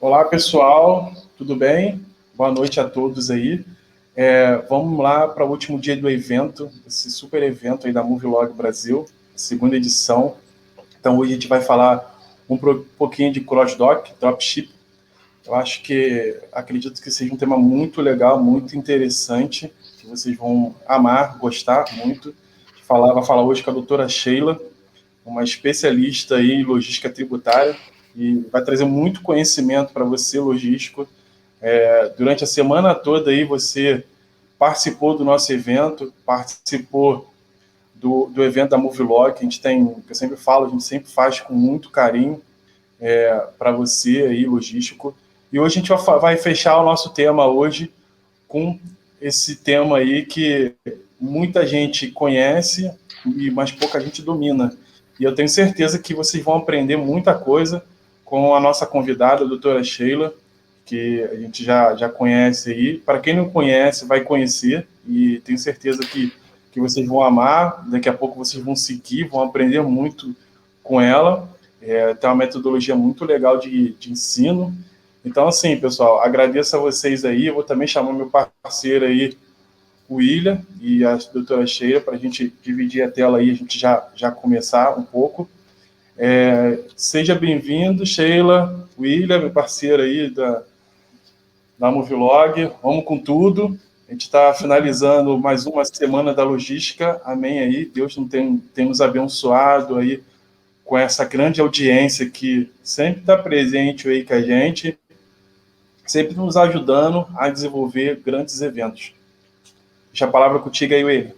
Olá, pessoal, tudo bem? Boa noite a todos aí. Vamos lá para o último dia do evento, esse super evento aí da Movilog Brasil, segunda edição. Então, hoje a gente vai falar pouquinho de cross-dock, dropship. Eu acredito que seja um tema muito legal, muito interessante, que vocês vão amar, gostar muito. Vai falar hoje com a doutora Sheila, uma especialista aí em logística tributária, e vai trazer muito conhecimento para você, logístico. Durante a semana toda aí você participou do nosso evento, participou do evento da Movilog, que eu sempre falo, a gente sempre faz com muito carinho para você aí, logístico. E hoje a gente vai fechar o nosso tema hoje com esse tema aí que muita gente conhece, mas pouca gente domina. E eu tenho certeza que vocês vão aprender muita coisa com a nossa convidada, a doutora Sheila, que a gente já conhece aí. Para quem não conhece, vai conhecer, e tenho certeza que vocês vão amar. Daqui a pouco vocês vão seguir, vão aprender muito com ela. Tem uma metodologia muito legal de ensino. Então, assim, pessoal, agradeço a vocês aí. Eu vou também chamar meu parceiro aí, o William, e a doutora Sheila, para a gente dividir a tela aí, a gente já começar um pouco. Seja bem-vindo, Sheila, William, meu parceiro aí da Movilog. Vamos com tudo. A gente está finalizando mais uma semana da logística. Amém aí. Deus tem nos abençoado aí com essa grande audiência que sempre está presente aí com a gente, sempre nos ajudando a desenvolver grandes eventos. Deixa a palavra contigo aí, William.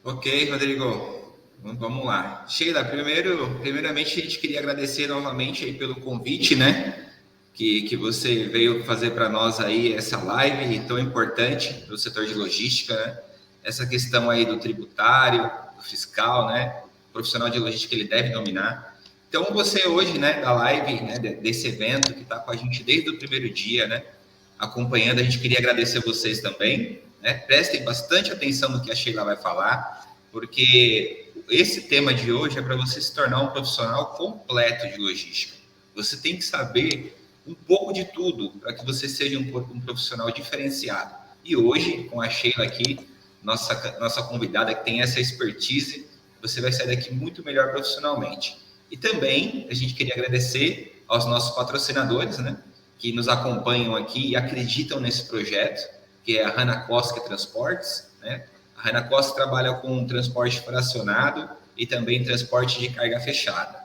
Ok, Rodrigo. Vamos lá. Sheila, primeiramente a gente queria agradecer novamente aí pelo convite, né? Que você veio fazer para nós aí essa live tão importante do setor de logística, né? Essa questão aí do tributário, do fiscal, né? O profissional de logística ele deve dominar. Então você hoje, né, da live, né, desse evento que está com a gente desde o primeiro dia, né, acompanhando, a gente queria agradecer a vocês também, né? Prestem bastante atenção no que a Sheila vai falar, porque esse tema de hoje é para você se tornar um profissional completo de logística. Você tem que saber um pouco de tudo para que você seja um profissional diferenciado. E hoje, com a Sheila aqui, nossa convidada que tem essa expertise, você vai sair daqui muito melhor profissionalmente. E também a gente queria agradecer aos nossos patrocinadores, né, que nos acompanham aqui e acreditam nesse projeto, que é a Hanna Koski Transportes, né? A Hanna Koski trabalha com transporte fracionado e também transporte de carga fechada.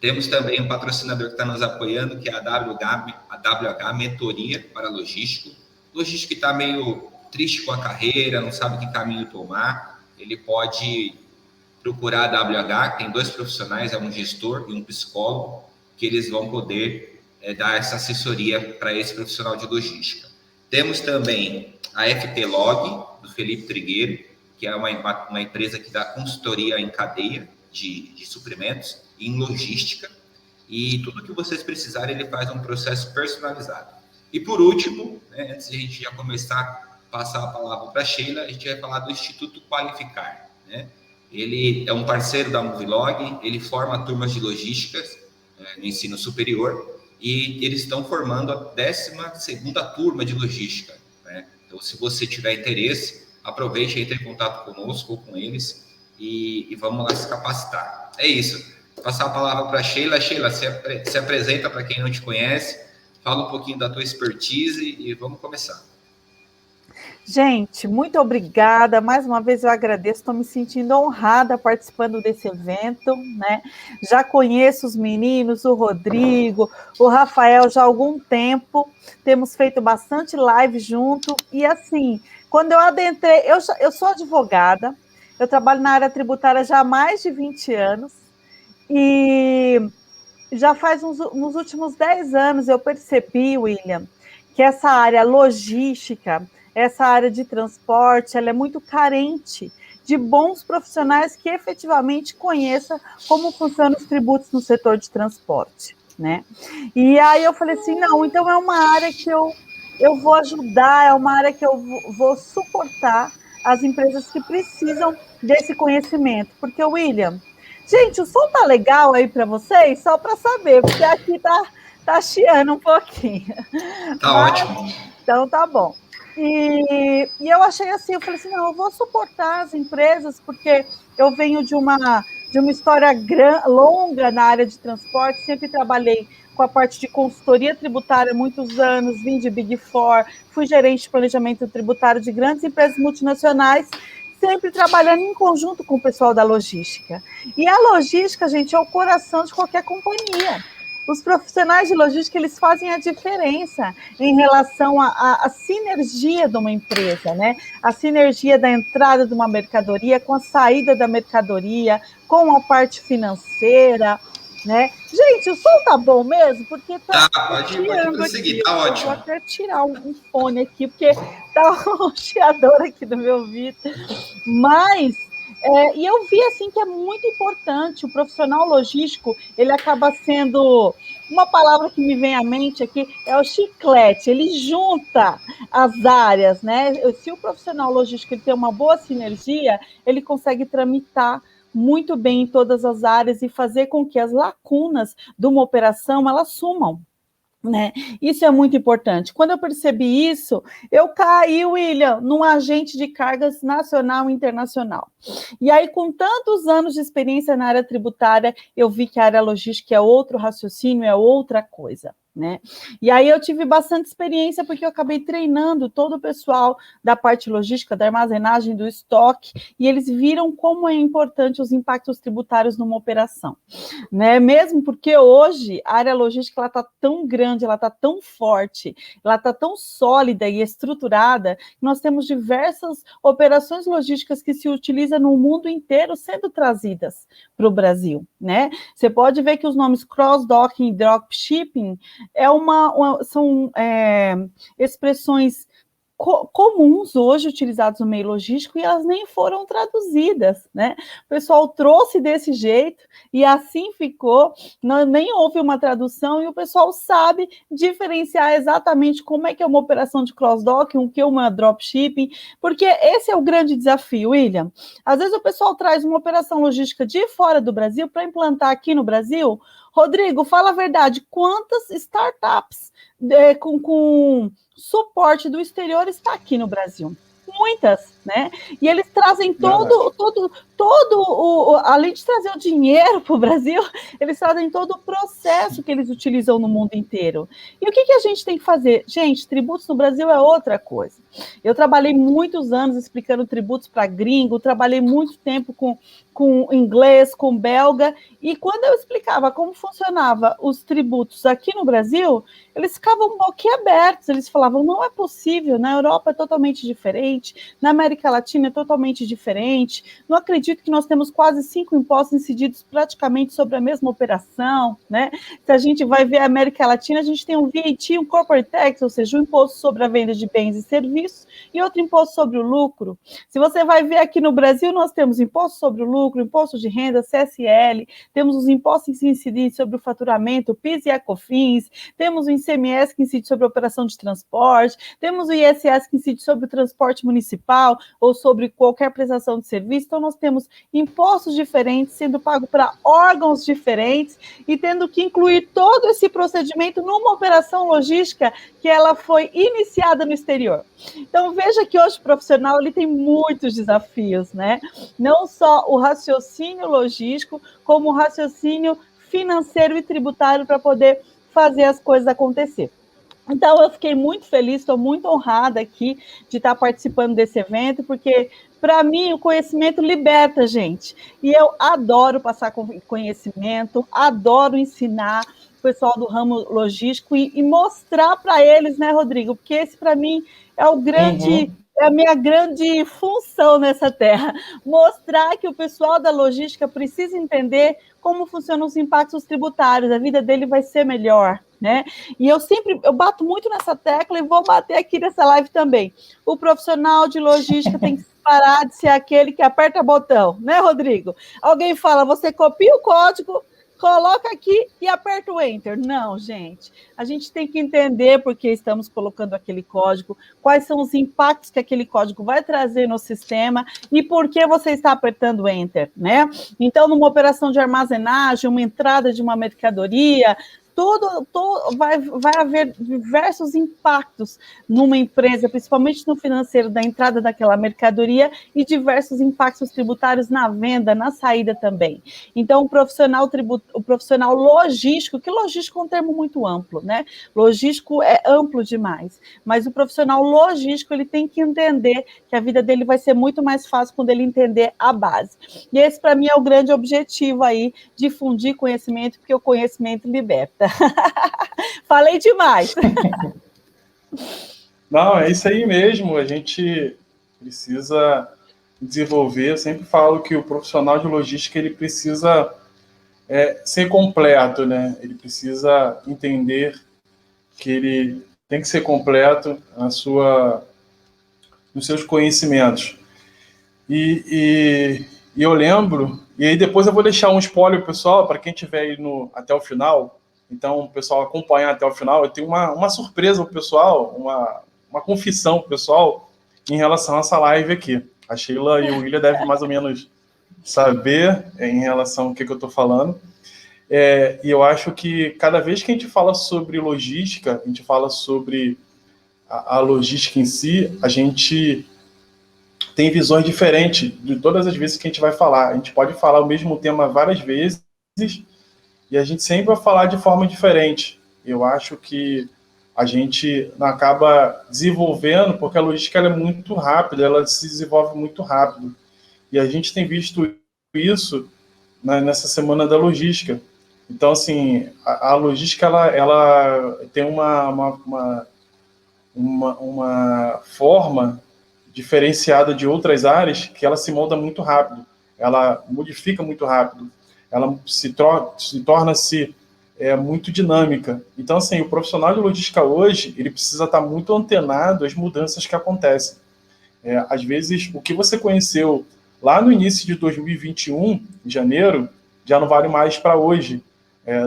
Temos também um patrocinador que está nos apoiando, que é a WH Mentoria para Logístico. Logístico que está meio triste com a carreira, não sabe que caminho tomar, ele pode procurar a WH, que tem 2 profissionais, é um gestor e um psicólogo, que eles vão poder dar essa assessoria para esse profissional de logística. Temos também a FT Log, do Felipe Trigueiro, que é uma empresa que dá consultoria em cadeia de suprimentos, em logística, e tudo que vocês precisarem, ele faz um processo personalizado. E por último, né, antes de a gente já começar a passar a palavra para a Sheila, a gente vai falar do Instituto Qualificar, né? Ele é um parceiro da Movilog, ele forma turmas de logística no ensino superior, e eles estão formando a 12ª turma de logística, né? Então, se você tiver interesse, aproveite e entre em contato conosco ou com eles e vamos lá se capacitar. É isso. Vou passar a palavra para a Sheila. Sheila, se apresenta para quem não te conhece, fala um pouquinho da tua expertise e vamos começar. Gente, muito obrigada. Mais uma vez eu agradeço, estou me sentindo honrada participando desse evento, né? Já conheço os meninos, o Rodrigo, o Rafael já há algum tempo, temos feito bastante live junto, e assim, quando eu adentrei, eu sou advogada, eu trabalho na área tributária já há mais de 20 anos, e já faz nos últimos 10 anos eu percebi, William, que essa área logística, essa área de transporte, ela é muito carente de bons profissionais que efetivamente conheçam como funcionam os tributos no setor de transporte, né? E aí eu falei assim, não, então é uma área que eu vou ajudar, é uma área que eu vou suportar as empresas que precisam desse conhecimento, porque, William, gente, o som tá legal aí para vocês? Só para saber, porque aqui tá Tá chiando um pouquinho. Tá ótimo. Então tá bom. E eu achei assim, eu falei assim, não, eu vou suportar as empresas, porque eu venho de uma história longa na área de transporte, sempre trabalhei com a parte de consultoria tributária há muitos anos, vim de Big Four, fui gerente de planejamento tributário de grandes empresas multinacionais, sempre trabalhando em conjunto com o pessoal da logística. E a logística, gente, é o coração de qualquer companhia. Os profissionais de logística, eles fazem a diferença em relação à sinergia de uma empresa, né? A sinergia da entrada de uma mercadoria com a saída da mercadoria, com a parte financeira, né? Gente, o som tá bom mesmo? Porque tá pode prosseguir, aqui. tá Eu ótimo. vou até tirar um fone aqui, porque tá um chiador aqui no meu ouvido. Mas... e eu vi assim que é muito importante o profissional logístico, ele acaba sendo uma palavra que me vem à mente aqui, é o chiclete, ele junta as áreas, né? Se o profissional logístico ele tem uma boa sinergia, ele consegue tramitar muito bem em todas as áreas e fazer com que as lacunas de uma operação elas sumam. Né? Isso é muito importante. Quando eu percebi isso, eu caí, William, num agente de cargas nacional e internacional. E aí, com tantos anos de experiência na área tributária, eu vi que a área logística é outro raciocínio, é outra coisa. Né? E aí eu tive bastante experiência porque eu acabei treinando todo o pessoal da parte logística, da armazenagem, do estoque, e eles viram como é importante os impactos tributários numa operação. Né? Mesmo porque hoje a área logística está tão grande, ela está tão forte, ela está tão sólida e estruturada, que nós temos diversas operações logísticas que se utilizam no mundo inteiro sendo trazidas para o Brasil. Né? Você pode ver que os nomes cross-docking e dropshipping são expressões comuns hoje utilizados no meio logístico e elas nem foram traduzidas, né? O pessoal trouxe desse jeito e assim ficou, nem houve uma tradução e o pessoal sabe diferenciar exatamente como é que é uma operação de cross-docking, o que é uma dropshipping, porque esse é o grande desafio, William. Às vezes o pessoal traz uma operação logística de fora do Brasil para implantar aqui no Brasil. Rodrigo, fala a verdade, quantas startups com suporte do exterior está aqui no Brasil? Muitas, né? E eles trazem além de trazer o dinheiro para o Brasil, eles trazem todo o processo que eles utilizam no mundo inteiro. E o que a gente tem que fazer? Gente, tributos no Brasil é outra coisa. Eu trabalhei muitos anos explicando tributos para gringo, trabalhei muito tempo com inglês, com belga, e quando eu explicava como funcionava os tributos aqui no Brasil, eles ficavam boquiabertos, eles falavam, não é possível, na Europa é totalmente diferente, na América Latina é totalmente diferente, não acredito que nós temos quase 5 impostos incididos praticamente sobre a mesma operação, né? Se a gente vai ver a América Latina, a gente tem um VAT, um corporate tax, ou seja, um imposto sobre a venda de bens e serviços, e outro imposto sobre o lucro. Se você vai ver aqui no Brasil, nós temos imposto sobre o lucro, imposto de renda, CSL, temos os impostos que incidem sobre o faturamento, PIS e COFINS, temos o ICMS que incide sobre a operação de transporte, temos o ISS que incide sobre o transporte municipal ou sobre qualquer prestação de serviço. Então, nós temos impostos diferentes sendo pagos para órgãos diferentes e tendo que incluir todo esse procedimento numa operação logística que ela foi iniciada no exterior. Então, veja que hoje o profissional ele tem muitos desafios, né? Não só o raciocínio logístico, como o raciocínio financeiro e tributário para poder fazer as coisas acontecer. Então, eu fiquei muito feliz, estou muito honrada aqui de estar participando desse evento, porque, para mim, o conhecimento liberta, gente. E eu adoro passar conhecimento, adoro ensinar o pessoal do ramo logístico e mostrar para eles, né, Rodrigo? Porque esse, para mim, é o grande... É a minha grande função nessa terra, mostrar que o pessoal da logística precisa entender como funcionam os impactos tributários, a vida dele vai ser melhor, né? E eu bato muito nessa tecla e vou bater aqui nessa live também. O profissional de logística tem que parar de ser aquele que aperta botão, né, Rodrigo? Alguém fala, você copia o código, coloca aqui e aperta o Enter. Não, gente. A gente tem que entender por que estamos colocando aquele código, quais são os impactos que aquele código vai trazer no sistema e por que você está apertando Enter, né? Então, numa operação de armazenagem, uma entrada de uma mercadoria, vai haver diversos impactos numa empresa, principalmente no financeiro, da entrada daquela mercadoria, e diversos impactos tributários na venda, na saída também. Então, o profissional logístico, que logístico é um termo muito amplo, né? Logístico é amplo demais, mas o profissional logístico, ele tem que entender que a vida dele vai ser muito mais fácil quando ele entender a base. E esse, para mim, é o grande objetivo aí, difundir conhecimento, porque o conhecimento liberta. Falei demais. Não, é isso aí mesmo. A gente precisa desenvolver. Eu sempre falo que o profissional de logística, ele precisa ser completo, né? Ele precisa entender que ele tem que ser completo nos seus conhecimentos. E eu lembro, e aí depois eu vou deixar um spoiler, pessoal, para quem estiver aí até o final. Então, o pessoal acompanhar até o final. Eu tenho uma surpresa para o pessoal, uma confissão para o pessoal em relação a essa live aqui. A Sheila e o William devem mais ou menos saber em relação ao que eu estou falando. E eu acho que cada vez que a gente fala sobre logística, a gente fala sobre a logística em si, a gente tem visões diferentes de todas as vezes que a gente vai falar. A gente pode falar o mesmo tema várias vezes e a gente sempre vai falar de forma diferente. Eu acho que a gente acaba desenvolvendo, porque a logística ela é muito rápida, ela se desenvolve muito rápido. E a gente tem visto isso nessa semana da logística. Então, assim, a logística ela tem uma forma diferenciada de outras áreas, que ela se molda muito rápido, ela modifica muito rápido, ela se torna-se muito dinâmica. Então, assim, o profissional de logística hoje, ele precisa estar muito antenado às mudanças que acontecem. Às vezes, o que você conheceu lá no início de 2021, em janeiro, já não vale mais para hoje,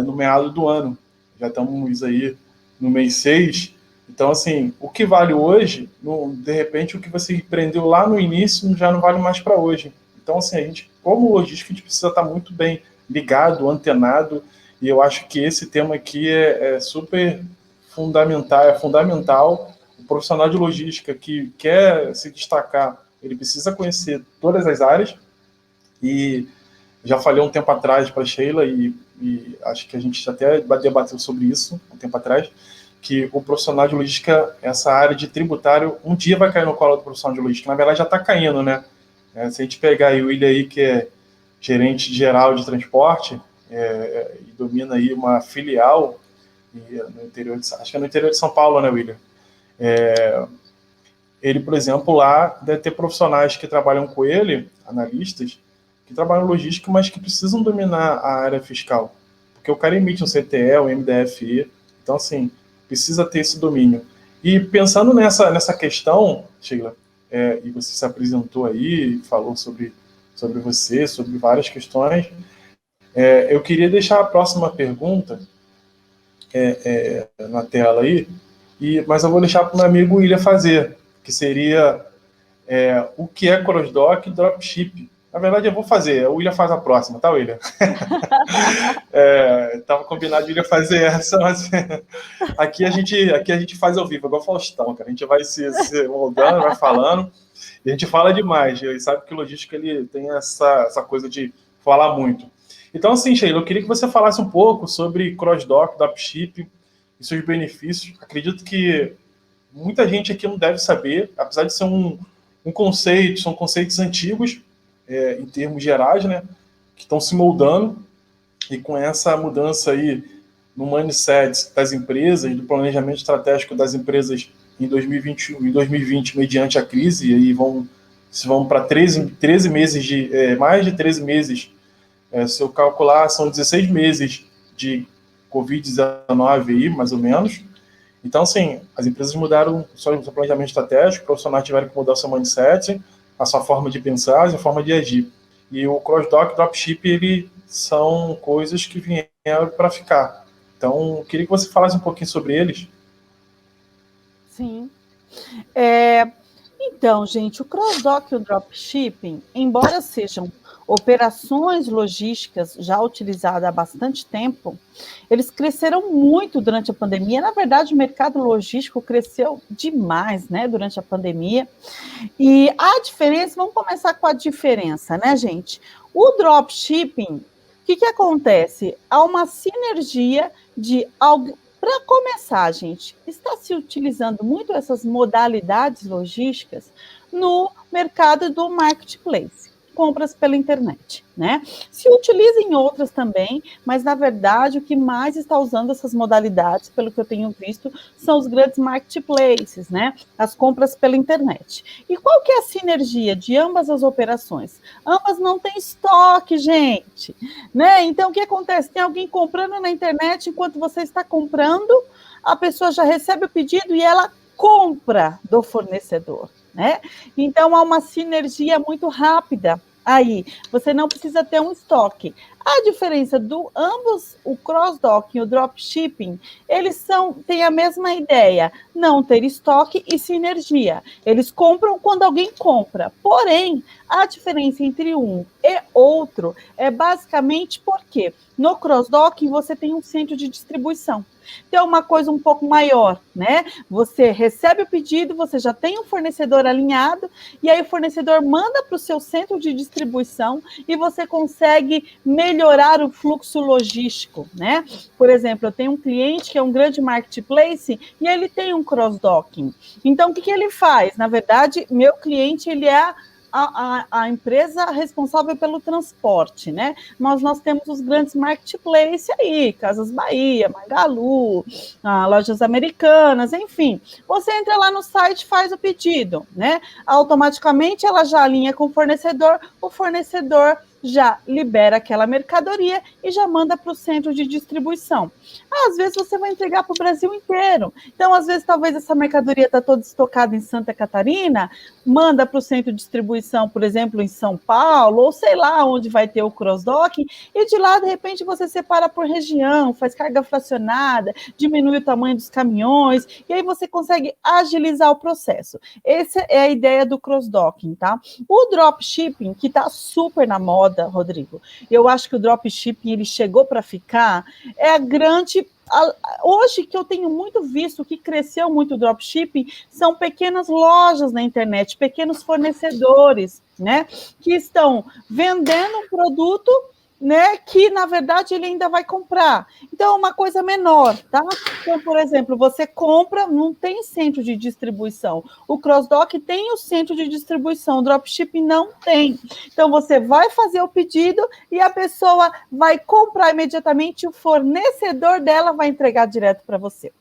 no meado do ano. Já estamos aí no mês 6. Então, assim, o que vale hoje, de repente, o que você aprendeu lá no início já não vale mais para hoje. Então, assim, a gente, como logística, a gente precisa estar muito bem ligado, antenado, e eu acho que esse tema aqui é super fundamental. O profissional de logística que quer se destacar, ele precisa conhecer todas as áreas, e já falei um tempo atrás para a Sheila, e acho que a gente até debateu sobre isso um tempo atrás, que o profissional de logística, essa área de tributário, um dia vai cair no colo do profissional de logística. Na verdade, já está caindo, né? Se a gente pegar aí o William aí, que é gerente geral de transporte, e domina aí uma filial no interior acho que é no interior de São Paulo, né, William? Ele, por exemplo, lá deve ter profissionais que trabalham com ele, analistas, que trabalham em logística, mas que precisam dominar a área fiscal. Porque o cara emite um CTE, um MDFE, então, assim, precisa ter esse domínio. E pensando nessa questão, Sheila, e você se apresentou aí, falou sobre você, sobre várias questões, eu queria deixar a próxima pergunta na tela aí, mas eu vou deixar para o meu amigo William fazer, que seria o que é cross-dock e dropship. Na verdade, eu vou fazer, o William faz a próxima, tá, William? Tava combinado de William fazer essa, mas aqui a gente faz ao vivo, igual Faustão, cara. A gente vai se moldando, vai falando, e a gente fala demais. E sabe que o logística ele tem essa coisa de falar muito. Então, assim, Sheila, eu queria que você falasse um pouco sobre cross-dock, dropship e seus benefícios. Acredito que muita gente aqui não deve saber, apesar de ser um conceito, são conceitos antigos, em termos gerais, né, que estão se moldando, e com essa mudança aí no mindset das empresas, do planejamento estratégico das empresas em 2021 e 2020, mediante a crise, e aí vão para 13 meses mais de 13 meses, se eu calcular, são 16 meses de Covid-19 aí, mais ou menos. Então, assim, as empresas mudaram o seu planejamento estratégico, os profissionais tiveram que mudar o seu mindset, a sua forma de pensar, a sua forma de agir. E o cross-dock e dropship, ele são coisas que vieram para ficar. Então, eu queria que você falasse um pouquinho sobre eles. Sim. Então, gente, o cross-dock e o dropshipping, embora sejam operações logísticas já utilizadas há bastante tempo, eles cresceram muito durante a pandemia. Na verdade, o mercado logístico cresceu demais, né, durante a pandemia. E a diferença, vamos começar com a diferença, né, gente? O dropshipping, o que acontece? Há uma sinergia de algo. Para começar, gente, está se utilizando muito essas modalidades logísticas no mercado do marketplace, compras pela internet, né? Se utiliza em outras também, mas na verdade o que mais está usando essas modalidades, pelo que eu tenho visto, são os grandes marketplaces, né? As compras pela internet. E qual que é a sinergia de ambas as operações? Ambas não têm estoque, gente, né? Então o que acontece? Tem alguém comprando na internet, enquanto você está comprando, a pessoa já recebe o pedido e ela compra do fornecedor, né? Então há uma sinergia muito rápida aí. Você não precisa ter um estoque. A diferença do ambos, o cross-docking e o dropshipping, eles têm a mesma ideia, não ter estoque e sinergia. Eles compram quando alguém compra. Porém, a diferença entre um e outro é basicamente porque no cross-docking você tem um centro de distribuição. Então, é uma coisa um pouco maior, né? Você recebe o pedido, você já tem um fornecedor alinhado, e aí o fornecedor manda para o seu centro de distribuição e você consegue melhorar o fluxo logístico, né? Por exemplo, eu tenho um cliente que é um grande marketplace e ele tem um cross-docking. Então, o que ele faz? Na verdade, meu cliente, ele é a empresa responsável pelo transporte, né? Mas nós temos os grandes marketplaces aí, Casas Bahia, Magalu, Lojas Americanas, enfim. Você entra lá no site, faz o pedido, né? Automaticamente ela já alinha com o fornecedor já libera aquela mercadoria e já manda para o centro de distribuição. Às vezes você vai entregar para o Brasil inteiro. Então, às vezes, talvez essa mercadoria está toda estocada em Santa Catarina, manda para o centro de distribuição, por exemplo, em São Paulo, ou sei lá onde vai ter o cross-docking, e de lá, de repente, você separa por região, faz carga fracionada, diminui o tamanho dos caminhões, e aí você consegue agilizar o processo. Essa é a ideia do cross-docking, tá? O dropshipping, que está super na moda, Rodrigo, eu acho que o dropshipping, ele chegou para ficar, é a grande... Hoje que eu tenho muito visto que cresceu muito o dropshipping são pequenas lojas na internet, pequenos fornecedores, né, que estão vendendo um produto, né, que na verdade ele ainda vai comprar. Então é uma coisa menor, tá? Então, por exemplo, você compra, não tem centro de distribuição. O cross-dock tem o centro de distribuição, o dropshipping não tem. Então você vai fazer o pedido e a pessoa vai comprar imediatamente, o fornecedor dela vai entregar direto para você.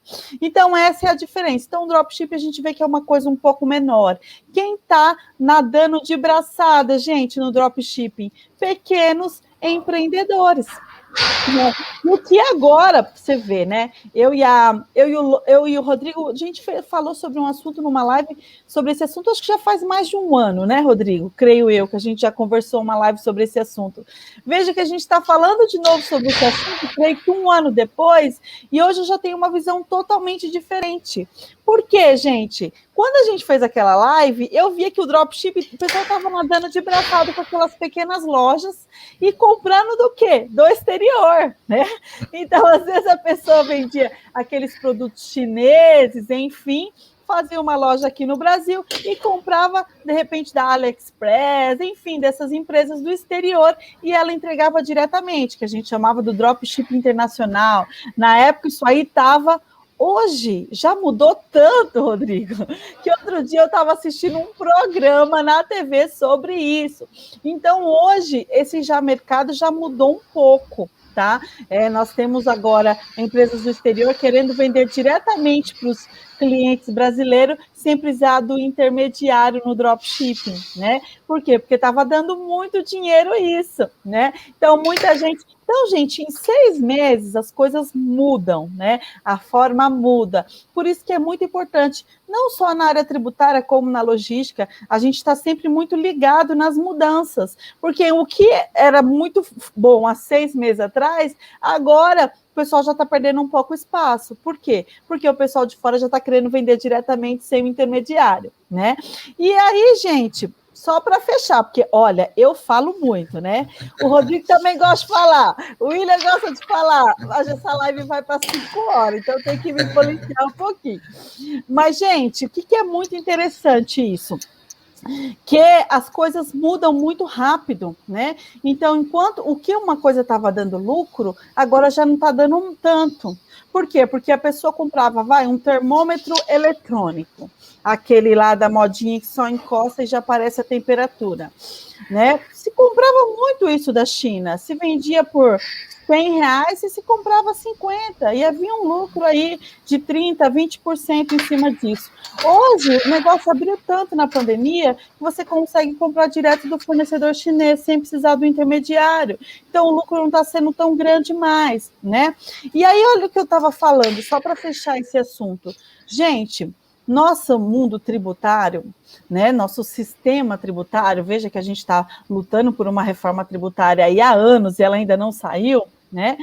Então essa é a diferença. Então o dropshipping a gente vê que é uma coisa um pouco menor. Quem está nadando de braçada, gente, no dropshipping? Pequenos empreendedores. O que agora, você vê, né? Eu e o Rodrigo, a gente falou sobre um assunto numa live, sobre esse assunto, acho que já faz mais de um ano, né, Rodrigo? Creio eu, que a gente já conversou uma live sobre esse assunto. Veja que a gente está falando de novo sobre esse assunto, creio que um ano depois, e hoje eu já tenho uma visão totalmente diferente. Por quê, gente? Quando a gente fez aquela live, eu via que o dropshipping, o pessoal estava nadando de braçado com aquelas pequenas lojas e comprando do quê? Do exterior, né? Então, às vezes a pessoa vendia aqueles produtos chineses, enfim, fazia uma loja aqui no Brasil e comprava, de repente, da AliExpress, enfim, dessas empresas do exterior, e ela entregava diretamente, que a gente chamava do dropshipping internacional. Na época, isso aí estava... Hoje já mudou tanto, Rodrigo, que outro dia eu estava assistindo um programa na TV sobre isso. Então, hoje, esse mercado já mudou um pouco, tá? Nós temos agora empresas do exterior querendo vender diretamente para os clientes brasileiros sem precisar do intermediário no dropshipping, né? Por quê? Porque estava dando muito dinheiro isso, né? Então, muita gente... Então, gente, em 6 meses as coisas mudam, né? A forma muda. Por isso que é muito importante, não só na área tributária, como na logística, a gente está sempre muito ligado nas mudanças. Porque o que era muito bom há 6 meses atrás, agora o pessoal já está perdendo um pouco espaço. Por quê? Porque o pessoal de fora já está querendo vender diretamente sem o intermediário, né? E aí, gente, só para fechar, porque, olha, eu falo muito, né? O Rodrigo também gosta de falar, o William gosta de falar, mas essa live vai para 5 horas, então tem que me policiar um pouquinho. Mas, gente, o que é muito interessante isso? Que as coisas mudam muito rápido, né? Então, enquanto o que uma coisa estava dando lucro, agora já não está dando um tanto. Por quê? Porque a pessoa comprava, um termômetro eletrônico, aquele lá da modinha que só encosta e já aparece a temperatura, né? Se comprava muito isso da China, se vendia por R$100 e se comprava 50, e havia um lucro aí de 30%, 20% em cima disso. Hoje, o negócio abriu tanto na pandemia que você consegue comprar direto do fornecedor chinês, sem precisar do intermediário. Então, o lucro não está sendo tão grande mais, né? E aí, olha o que eu estava falando, só para fechar esse assunto. Gente, nosso mundo tributário, né, nosso sistema tributário, veja que a gente está lutando por uma reforma tributária aí há anos e ela ainda não saiu, né?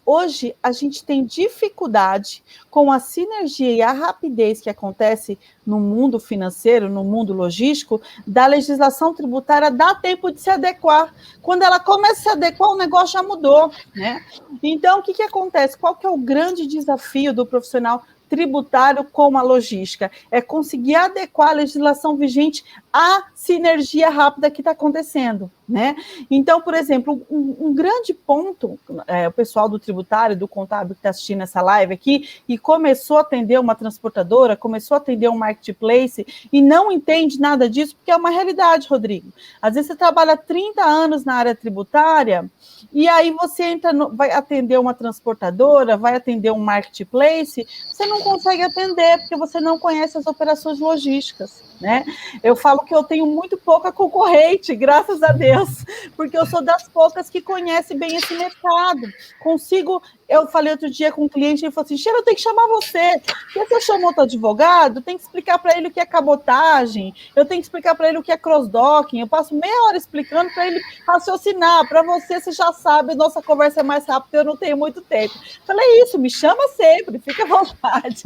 Hoje a gente tem dificuldade com a sinergia e a rapidez que acontece no mundo financeiro, no mundo logístico, da legislação tributária, dá tempo de se adequar. Quando ela começa a se adequar, o negócio já mudou, né? Então, o que acontece? Qual que é o grande desafio do profissional tributário com a logística? É conseguir adequar a legislação vigente à sinergia rápida que está acontecendo, né? Então, por exemplo, um grande ponto, o pessoal do tributário, do contábil que está assistindo essa live aqui e começou a atender uma transportadora, começou a atender um marketplace e não entende nada disso, porque é uma realidade, Rodrigo. Às vezes você trabalha 30 anos na área tributária e aí você vai atender uma transportadora, vai atender um marketplace, você não consegue atender porque você não conhece as operações logísticas, né? Eu falo que eu tenho muito pouca concorrente, graças a Deus, porque eu sou das poucas que conhece bem esse mercado. Eu falei outro dia com um cliente, ele falou assim, Sheila, eu tenho que chamar você, porque você chamou outro advogado, tem que explicar para ele o que é cabotagem, eu tenho que explicar para ele o que é cross-docking, eu passo meia hora explicando para ele raciocinar, para você já sabe, nossa conversa é mais rápida, eu não tenho muito tempo. Falei, isso, me chama sempre, fica à vontade.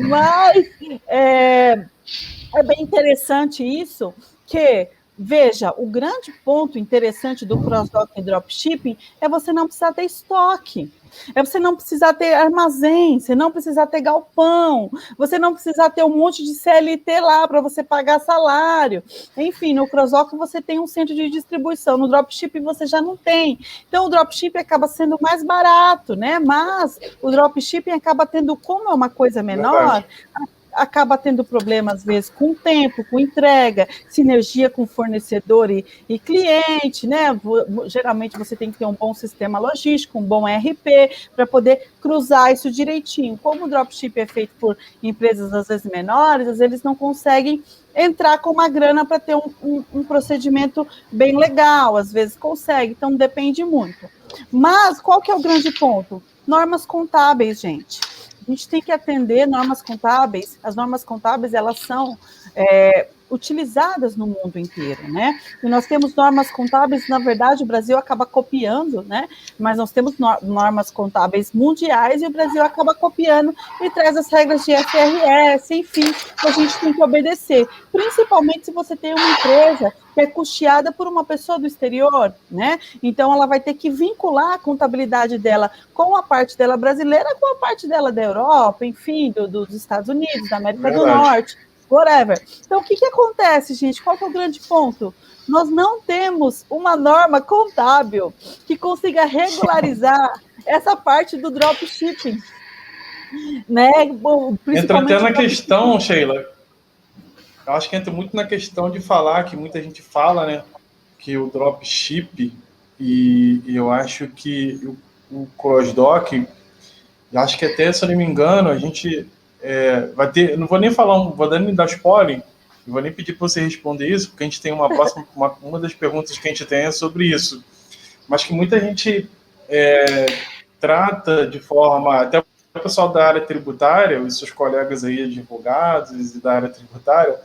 Mas é bem interessante isso, que, veja, o grande ponto interessante do cross-docking e dropshipping é você não precisar ter estoque, é você não precisar ter armazém, você não precisar ter galpão, você não precisar ter um monte de CLT lá para você pagar salário. Enfim, no cross-docking você tem um centro de distribuição, no dropshipping você já não tem. Então, o dropshipping acaba sendo mais barato, né? Mas o dropshipping acaba tendo, como é uma coisa menor, acaba tendo problema, às vezes, com o tempo, com entrega, sinergia com fornecedor e cliente, né? Geralmente você tem que ter um bom sistema logístico, um bom ERP, para poder cruzar isso direitinho. Como o dropship é feito por empresas, às vezes, menores, às vezes eles não conseguem entrar com uma grana para ter um procedimento bem legal, às vezes consegue, então depende muito. Mas qual que é o grande ponto? Normas contábeis, gente. A gente tem que atender normas contábeis. As normas contábeis, elas são utilizadas no mundo inteiro, né? E nós temos normas contábeis, na verdade, o Brasil acaba copiando, né? Mas nós temos normas contábeis mundiais e o Brasil acaba copiando e traz as regras de FRS, enfim, que a gente tem que obedecer. Principalmente se você tem uma empresa que é custeada por uma pessoa do exterior, né? Então, ela vai ter que vincular a contabilidade dela com a parte dela brasileira, com a parte dela da Europa, enfim, dos Estados Unidos, da América do Norte, whatever. Então, o que acontece, gente? Qual que é o grande ponto? Nós não temos uma norma contábil que consiga regularizar essa parte do dropshipping, né? Entra até na questão, Sheila, eu acho que entra muito na questão de falar, que muita gente fala, né, que o dropship, e eu acho que o cross-dock, acho que até, se eu não me engano, a gente vai ter, não vou nem falar, vou nem dar spoiler, não vou nem pedir para você responder isso, porque a gente tem uma próxima, uma das perguntas que a gente tem é sobre isso, mas que muita gente trata de forma, até o pessoal da área tributária, os seus colegas aí, advogados e da área tributária,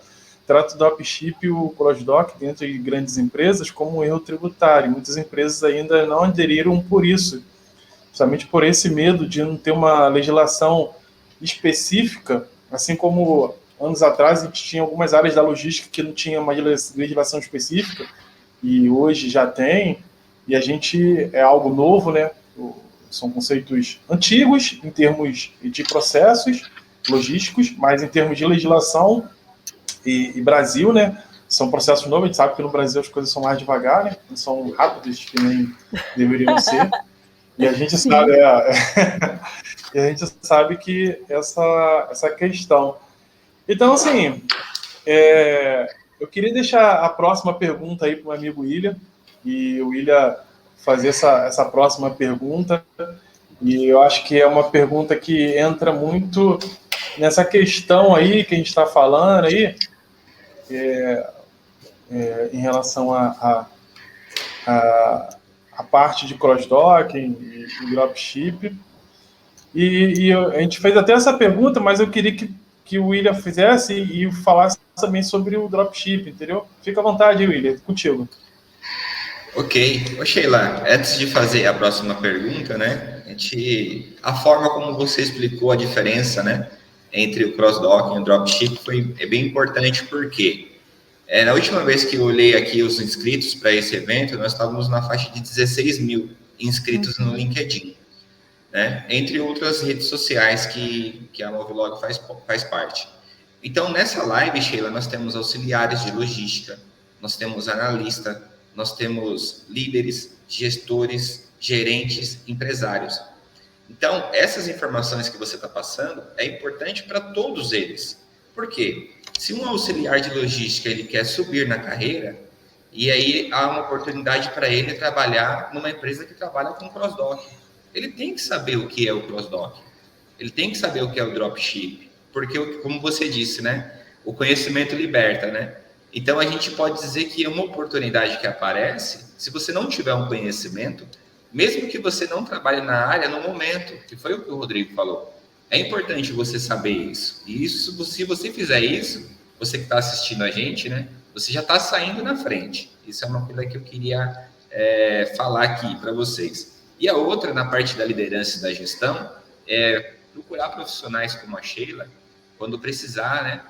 trata o dropship e o cross-dock dentro de grandes empresas como um erro tributário. Muitas empresas ainda não aderiram por isso. justamente por esse medo de não ter uma legislação específica, assim como anos atrás a gente tinha algumas áreas da logística que não tinha uma legislação específica, e hoje já tem, e a gente é algo novo, né? São conceitos antigos em termos de processos logísticos, mas em termos de legislação e Brasil, né? São processos novos, a gente sabe que no Brasil as coisas são mais devagar, né? Não são rápidas que nem deveriam ser. E a gente sabe, e a gente sabe que essa questão. Então, assim, eu queria deixar a próxima pergunta aí para o amigo William, e o William fazer essa próxima pergunta. E eu acho que é uma pergunta que entra muito nessa questão aí que a gente está falando aí, em relação a parte de cross-docking e dropship. E a gente fez até essa pergunta, mas eu queria que o William fizesse e falasse também sobre o dropship, entendeu? Fica à vontade, William, contigo. Ok. Ô, Sheila, antes de fazer a próxima pergunta, né, a forma como você explicou a diferença, né, entre o cross-docking e o dropship é bem importante, porque na última vez que eu olhei aqui os inscritos para esse evento, nós estávamos na faixa de 16 mil inscritos no LinkedIn, né, entre outras redes sociais que a Movilog faz parte. Então, nessa live, Sheila, nós temos auxiliares de logística, nós temos analista, nós temos líderes, gestores, gerentes, empresários. Então, essas informações que você está passando é importante para todos eles. Por quê? Se um auxiliar de logística ele quer subir na carreira, e aí há uma oportunidade para ele trabalhar numa empresa que trabalha com cross-docking, ele tem que saber o que é o cross-docking, ele tem que saber o que é o dropship, porque, como você disse, né, o conhecimento liberta, né? Então, a gente pode dizer que é uma oportunidade que aparece, se você não tiver um conhecimento, mesmo que você não trabalhe na área no momento, que foi o que o Rodrigo falou. É importante você saber isso. E isso, se você fizer isso, você que está assistindo a gente, né, você já está saindo na frente. Isso é uma coisa que eu queria falar aqui para vocês. E a outra, na parte da liderança e da gestão, é procurar profissionais como a Sheila, quando precisar, né,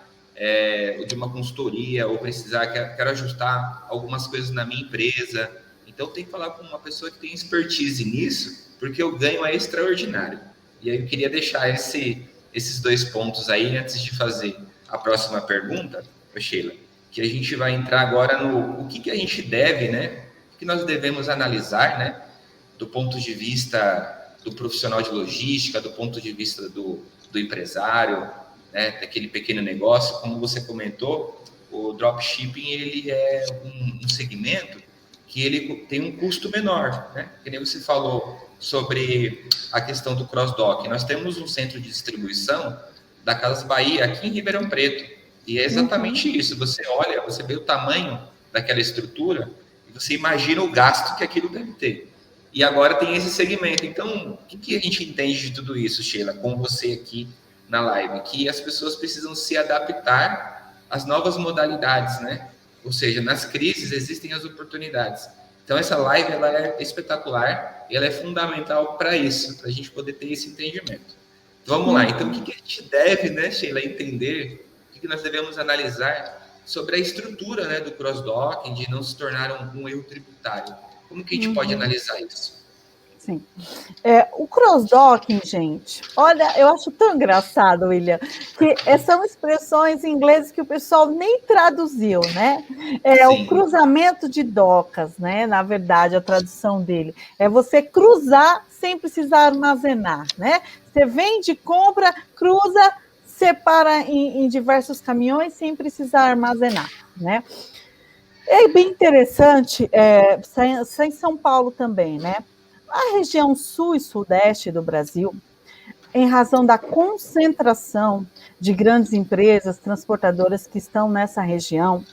de uma consultoria, ou precisar, quero ajustar algumas coisas na minha empresa. Então, tem que falar com uma pessoa que tem expertise nisso, porque o ganho é extraordinário. E aí eu queria deixar esses dois pontos aí, antes de fazer a próxima pergunta, Sheila, que a gente vai entrar agora no o que a gente deve, né, o que nós devemos analisar, né, do ponto de vista do profissional de logística, do ponto de vista do empresário, né, daquele pequeno negócio. Como você comentou, o dropshipping ele é um segmento que ele tem um custo menor, né? Que nem você falou sobre a questão do cross-dock. Nós temos um centro de distribuição da Casas Bahia aqui em Ribeirão Preto, e é exatamente isso. Você olha, você vê o tamanho daquela estrutura e você imagina o gasto que aquilo deve ter. E agora tem esse segmento. Então, o que a gente entende de tudo isso, Sheila, com você aqui na live? Que as pessoas precisam se adaptar às novas modalidades, né? Ou seja, nas crises existem as oportunidades. Então, essa live ela é espetacular e ela é fundamental para isso, para a gente poder ter esse entendimento. Vamos lá. Então, o que a gente deve, né, Sheila, entender, o que nós devemos analisar sobre a estrutura, né, do cross-docking, de não se tornar um erro tributário. Como que a gente pode analisar isso? Sim. O cross-docking, gente, olha, eu acho tão engraçado, William, que são expressões em inglês que o pessoal nem traduziu, né? O cruzamento de docas, né? Na verdade, a tradução dele é você cruzar sem precisar armazenar, né? Você vende, compra, cruza, separa em diversos caminhões sem precisar armazenar, né? É bem interessante, está em São Paulo também, né? A região sul e sudeste do Brasil, em razão da concentração de grandes empresas transportadoras que estão nessa região,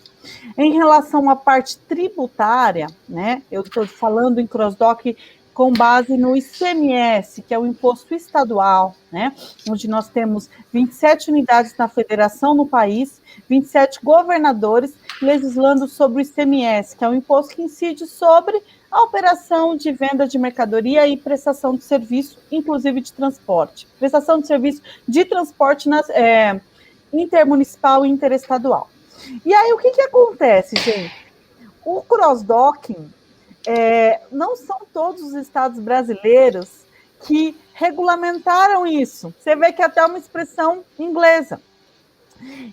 em relação à parte tributária, né? Eu estou falando em cross-dock com base no ICMS, que é o imposto estadual, né? Onde nós temos 27 unidades na federação no país, 27 governadores legislando sobre o ICMS, que é o imposto que incide sobre a operação de venda de mercadoria e prestação de serviço, inclusive de transporte. Prestação de serviço de transporte intermunicipal e interestadual. E aí, o que acontece, gente? O cross-docking, não são todos os estados brasileiros que regulamentaram isso. Você vê que é até uma expressão inglesa.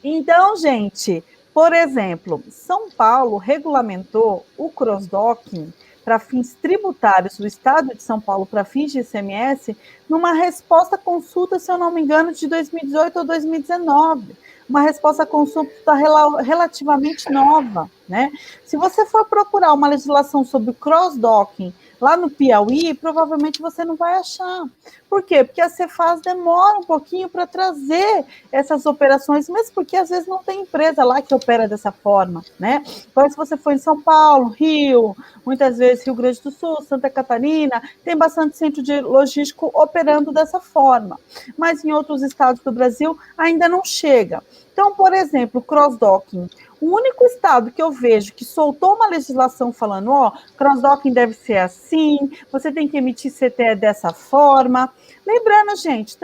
Então, gente, por exemplo, São Paulo regulamentou o cross-docking para fins tributários do Estado de São Paulo para fins de ICMS numa resposta à consulta, se eu não me engano, de 2018 ou 2019. Uma resposta à consulta relativamente nova, né? Se você for procurar uma legislação sobre cross-docking lá no Piauí, provavelmente você não vai achar. Por quê? Porque a Cefaz demora um pouquinho para trazer essas operações, mesmo porque às vezes não tem empresa lá que opera dessa forma, né? Então, se você for em São Paulo, Rio, muitas vezes Rio Grande do Sul, Santa Catarina, tem bastante centro de logístico operando dessa forma. Mas em outros estados do Brasil ainda não chega. Então, por exemplo, cross-docking. O único estado que eu vejo que soltou uma legislação falando, cross-docking deve ser assim, você tem que emitir CTE dessa forma. Lembrando, gente,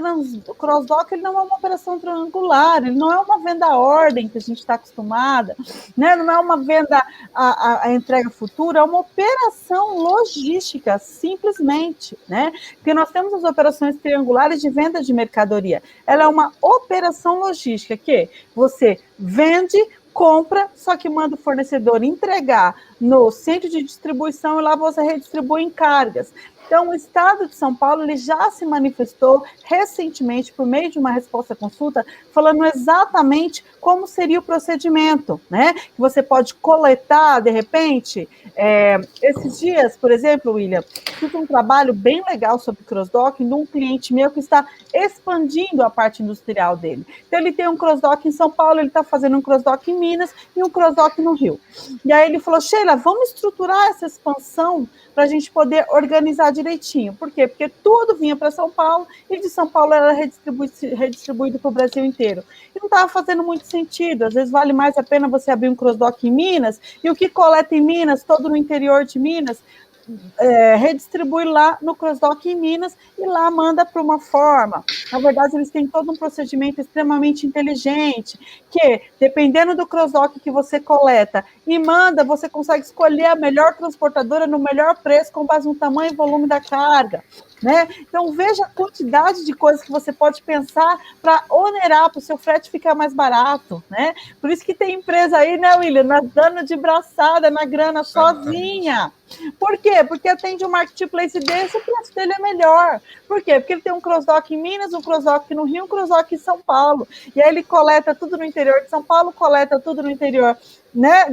o cross-dock ele não é uma operação triangular, ele não é uma venda à ordem que a gente está acostumada, né? Não é uma venda à entrega futura, é uma operação logística, simplesmente, né? Porque nós temos as operações triangulares de venda de mercadoria. Ela é uma operação logística que você vende, compra, só que manda o fornecedor entregar no centro de distribuição e lá você redistribui em cargas. Então, o Estado de São Paulo ele já se manifestou recentemente, por meio de uma resposta à consulta, falando exatamente como seria o procedimento, né? Que você pode coletar, de repente, esses dias, por exemplo, William, fiz um trabalho bem legal sobre cross-docking de um cliente meu que está expandindo a parte industrial dele. Então, ele tem um cross-dock em São Paulo, ele está fazendo um cross-dock em Minas e um cross-dock no Rio. E aí ele falou, Sheila, vamos estruturar essa expansão para a gente poder organizar direitinho. Por quê? Porque tudo vinha para São Paulo e de São Paulo era redistribuído para o Brasil inteiro. E não estava fazendo muito sentido. Às vezes vale mais a pena você abrir um cross-dock em Minas e o que coleta em Minas, todo no interior de Minas, redistribui lá no cross-dock em Minas e lá manda para uma forma. Na verdade, eles têm todo um procedimento extremamente inteligente, que, dependendo do cross-dock que você coleta e manda, você consegue escolher a melhor transportadora no melhor preço com base no tamanho e volume da carga, né? Então, veja a quantidade de coisas que você pode pensar para onerar, para o seu frete ficar mais barato, né? Por isso que tem empresa aí, né, William, nadando de braçada na grana sozinha. Por quê? Porque atende um marketplace desse, o preço dele é melhor. Por quê? Porque ele tem um cross-dock em Minas, um cross-dock no Rio, um cross-dock em São Paulo. E aí ele coleta tudo no interior de São Paulo, coleta tudo no interior, né,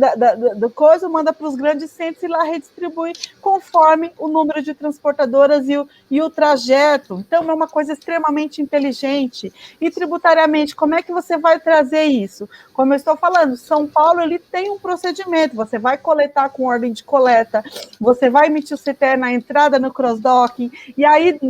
do coisa, manda para os grandes centros e lá redistribui conforme o número de transportadoras e o trajeto. Então, é uma coisa extremamente inteligente. E tributariamente, como é que você vai trazer isso? Como eu estou falando, São Paulo ele tem um procedimento, você vai coletar com ordem de coleta, você vai emitir o CTE na entrada no cross-docking, e aí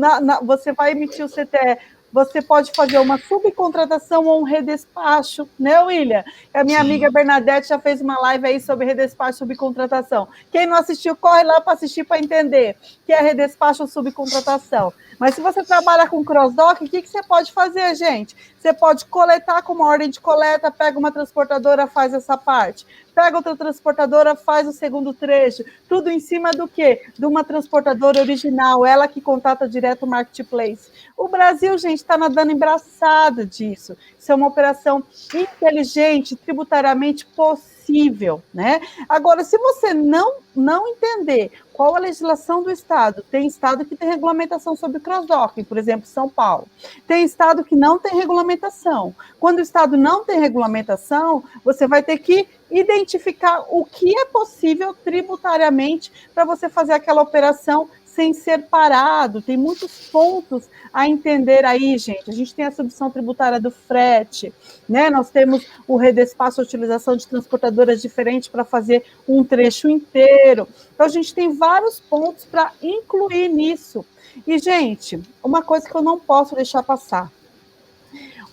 você vai emitir o CTE. Você pode fazer uma subcontratação ou um redespacho, né, William? A minha amiga Bernadette já fez uma live aí sobre redespacho e subcontratação. Quem não assistiu, corre lá para assistir para entender que é redespacho ou subcontratação. Mas se você trabalha com cross-dock, o que você pode fazer, gente? Você pode coletar com uma ordem de coleta, pega uma transportadora, faz essa parte. Pega outra transportadora, faz o segundo trecho. Tudo em cima do quê? De uma transportadora original, ela que contata direto o marketplace. O Brasil, gente, está nadando embraçado disso. Isso é uma operação inteligente, tributariamente possível, né? Agora, se você não entender qual a legislação do Estado, tem Estado que tem regulamentação sobre cross-docking, por exemplo, São Paulo. Tem Estado que não tem regulamentação. Quando o Estado não tem regulamentação, você vai ter que identificar o que é possível tributariamente para você fazer aquela operação sem ser parado, tem muitos pontos a entender aí, gente. A gente tem a substituição tributária do frete, né? Nós temos o redespaço, a utilização de transportadoras diferentes para fazer um trecho inteiro. Então, a gente tem vários pontos para incluir nisso. E, gente, uma coisa que eu não posso deixar passar.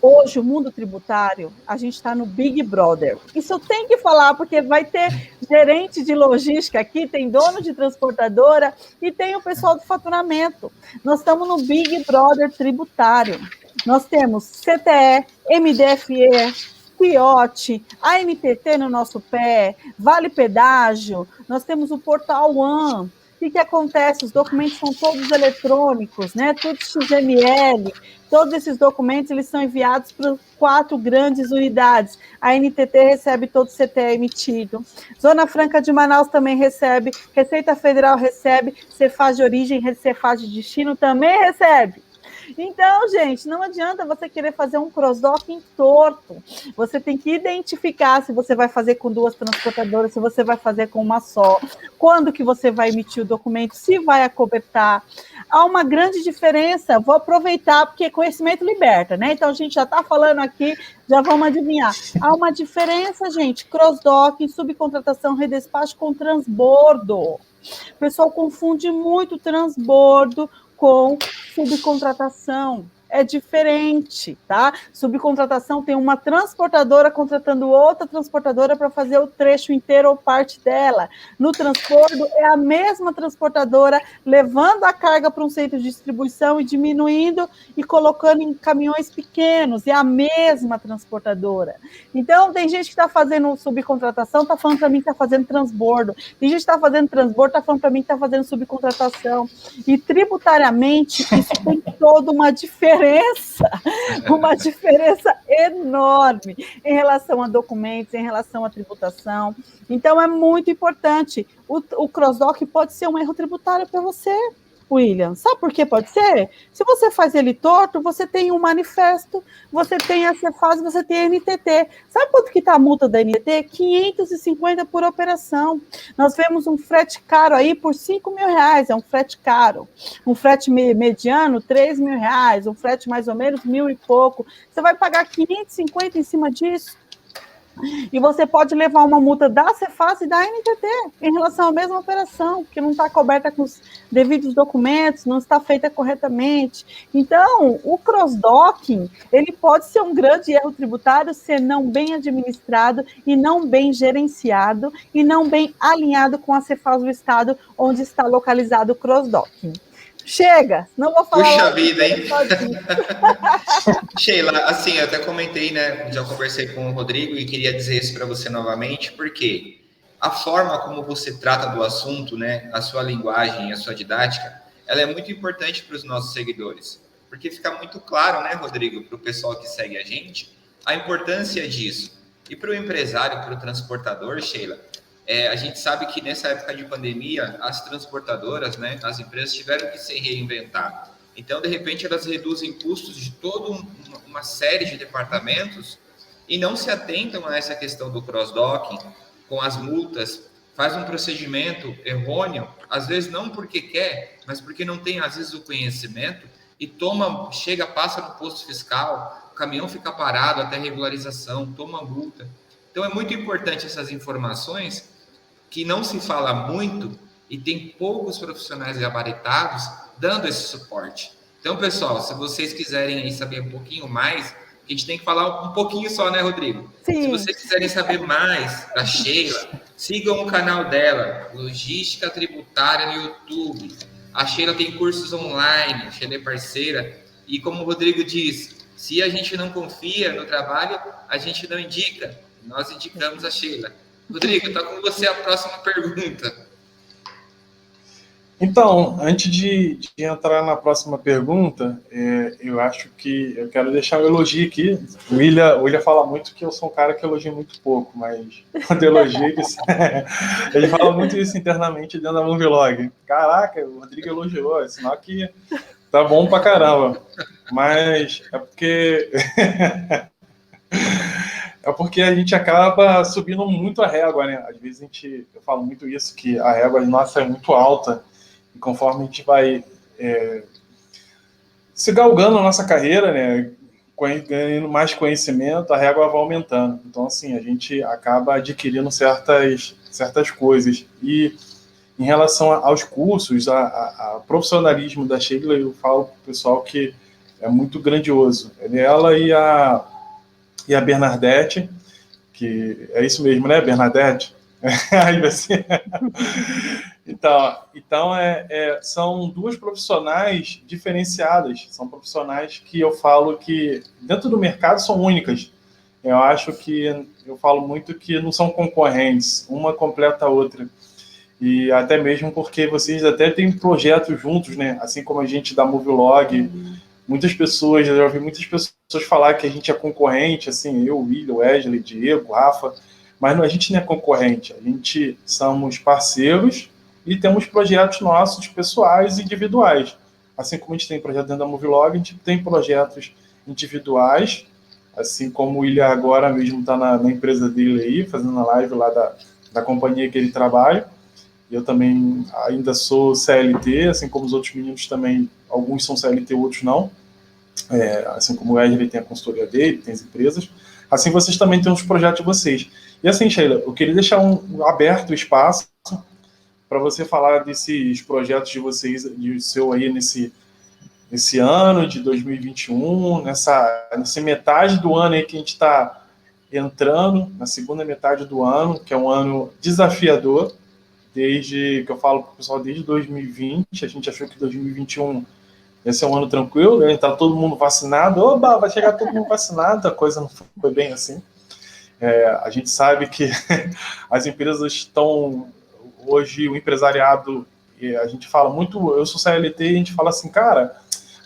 Hoje, o mundo tributário, a gente está no Big Brother. Isso eu tenho que falar, porque vai ter gerente de logística aqui, tem dono de transportadora e tem o pessoal do faturamento. Nós estamos no Big Brother tributário. Nós temos CTE, MDFE, FIOT, ANTT no nosso pé, Vale Pedágio, nós temos o Portal One. O que acontece? Os documentos são todos eletrônicos, né? Tudo XML. Todos esses documentos eles são enviados para 4 grandes unidades. A NTT recebe todo o CTE emitido. Zona Franca de Manaus também recebe. Receita Federal recebe. Cefaz de origem, Cefaz de destino também recebe. Então, gente, não adianta você querer fazer um cross-docking torto. Você tem que identificar se você vai fazer com 2 transportadoras, se você vai fazer com uma só, quando que você vai emitir o documento, se vai acobertar. Há uma grande diferença, vou aproveitar, porque conhecimento liberta, né? Então, a gente já está falando aqui, já vamos adivinhar. Há uma diferença, gente, cross-docking, subcontratação, redespacho com transbordo. O pessoal confunde muito transbordo com subcontratação. É diferente, tá? Subcontratação tem uma transportadora contratando outra transportadora para fazer o trecho inteiro ou parte dela. No transbordo, é a mesma transportadora levando a carga para um centro de distribuição e diminuindo e colocando em caminhões pequenos. É a mesma transportadora. Então, tem gente que está fazendo subcontratação, está falando para mim que está fazendo transbordo. Tem gente que está fazendo transbordo, está falando para mim que está fazendo subcontratação. E tributariamente, isso tem toda uma diferença enorme em relação a documentos, em relação à tributação. Então, é muito importante. O cross-doc pode ser um erro tributário para você, William. Sabe por que pode ser? Se você faz ele torto, você tem um manifesto, você tem a Cefaz, você tem a NTT. Sabe quanto que está a multa da NTT? 550 por operação. Nós vemos um frete caro aí por R$5.000, é um frete caro. Um frete mediano, R$3.000. Um frete mais ou menos, 1.000 e pouco. Você vai pagar 550 em cima disso? E você pode levar uma multa da Cefaz e da NTT em relação à mesma operação, que não está coberta com os devidos documentos, não está feita corretamente. Então, o cross-docking, ele pode ser um grande erro tributário se não bem administrado e não bem gerenciado e não bem alinhado com a Cefaz do Estado, onde está localizado o cross-docking. Chega, não vou falar. Puxa vida, hein? Sheila, assim, eu até comentei, né? Já conversei com o Rodrigo e queria dizer isso para você novamente, porque a forma como você trata do assunto, né? A sua linguagem, a sua didática, ela é muito importante para os nossos seguidores, porque fica muito claro, né, Rodrigo, para o pessoal que segue a gente, a importância disso. E para o empresário, para o transportador, Sheila, a gente sabe que nessa época de pandemia, as transportadoras, né, as empresas tiveram que se reinventar. Então, de repente, elas reduzem custos de toda uma série de departamentos e não se atentam a essa questão do cross-docking, com as multas, faz um procedimento errôneo, às vezes não porque quer, mas porque não tem, às vezes, o conhecimento e passa no posto fiscal, o caminhão fica parado até regularização, toma multa. Então, é muito importante essas informações que não se fala muito e tem poucos profissionais gabaritados dando esse suporte. Então, pessoal, se vocês quiserem aí saber um pouquinho mais, a gente tem que falar um pouquinho só, né, Rodrigo? Sim. Se vocês quiserem saber mais da Sheila, sigam o canal dela, Logística Tributária no YouTube. A Sheila tem cursos online, a Sheila é parceira. E como o Rodrigo diz, se a gente não confia no trabalho, a gente não indica. Nós indicamos a Sheila. Rodrigo, está com você a próxima pergunta. Então, antes de entrar na próxima pergunta, eu acho que eu quero deixar um elogio aqui. O William fala muito que eu sou um cara que elogia muito pouco, mas quando elogio, ele fala muito isso internamente dentro da Movilog. Caraca, o Rodrigo elogiou, sinal que tá bom pra caramba. Mas é porque a gente acaba subindo muito a régua, né? Às vezes eu falo muito isso, que a régua nossa é muito alta. e conforme a gente vai se galgando na nossa carreira, né, ganhando mais conhecimento, a régua vai aumentando. Então, assim, a gente acaba adquirindo certas coisas. E em relação aos cursos, a profissionalismo da Sheila, eu falo para o pessoal que é muito grandioso. Ela e a Bernadette, que é isso mesmo, né, Bernadette? Aí você... Então são duas profissionais diferenciadas, são profissionais que eu falo que dentro do mercado são únicas. Eu falo muito que não são concorrentes, uma completa a outra. E até mesmo porque vocês até têm projetos juntos, né? Assim como a gente da Movilog, muitas pessoas, eu já ouvi muitas pessoas falar que a gente é concorrente, assim, eu, William, Wesley, Diego, Rafa, mas a gente não é concorrente, a gente somos parceiros e temos projetos nossos pessoais e individuais. Assim como a gente tem projeto dentro da Movilog, a gente tem projetos individuais, assim como o William agora mesmo está na empresa dele aí, fazendo a live lá da companhia que ele trabalha. Eu também ainda sou CLT, assim como os outros meninos também, alguns são CLT, outros não. Assim como o Wesley tem a consultoria dele, tem as empresas. Assim vocês também têm os projetos de vocês. E assim, Sheila, eu queria deixar aberto o espaço para você falar desses projetos de vocês, de seu aí nesse ano de 2021, nessa metade do ano aí que a gente está entrando, na segunda metade do ano, que é um ano desafiador, desde que eu falo para o pessoal, desde 2020, a gente achou que 2021 ia ser um ano tranquilo, né? Tá todo mundo vacinado, oba, vai chegar todo mundo vacinado, a coisa não foi bem assim. A gente sabe que as empresas estão, hoje o empresariado, a gente fala muito, eu sou CLT e a gente fala assim, cara,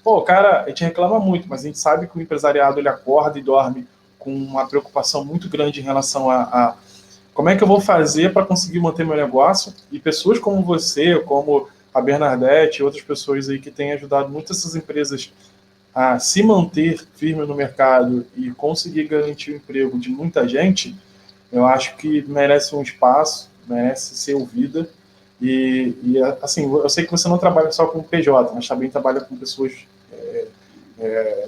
a gente reclama muito, mas a gente sabe que o empresariado ele acorda e dorme com uma preocupação muito grande em relação a como é que eu vou fazer para conseguir manter meu negócio? E pessoas como você, como a Bernadette e outras pessoas aí que têm ajudado muitas essas empresas a se manter firme no mercado e conseguir garantir o emprego de muita gente, eu acho que merece um espaço, merece ser ouvida. E assim, eu sei que você não trabalha só com PJ, mas também trabalha com pessoas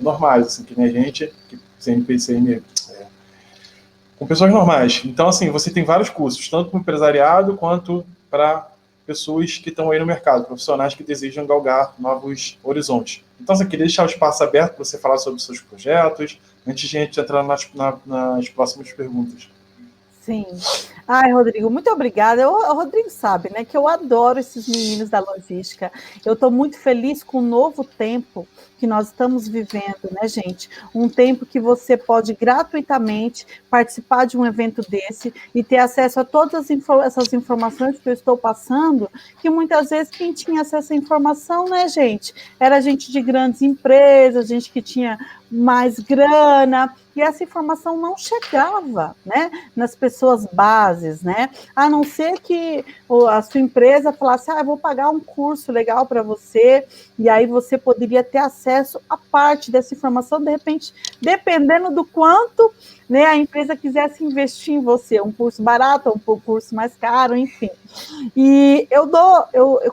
normais, assim, que nem a gente, que CNPCN, com pessoas normais. Então, assim, você tem vários cursos, tanto para o empresariado quanto para pessoas que estão aí no mercado, profissionais que desejam galgar novos horizontes. Então, eu queria deixar o espaço aberto para você falar sobre os seus projetos, antes de a gente entrar nas próximas perguntas. Sim. Ai, Rodrigo, muito obrigada. O Rodrigo sabe, né, que eu adoro esses meninos da logística. Eu estou muito feliz com o novo tempo que nós estamos vivendo, né, gente? Um tempo que você pode gratuitamente participar de um evento desse e ter acesso a todas essas informações que eu estou passando, que muitas vezes quem tinha acesso à informação, né, gente, era gente de grandes empresas, gente que tinha mais grana, e essa informação não chegava, né, nas pessoas bases, né, a não ser que a sua empresa falasse, eu vou pagar um curso legal para você, e aí você poderia ter acesso a parte dessa informação, de repente, dependendo do quanto, né, a empresa quisesse investir em você, um curso barato, um curso mais caro, enfim. E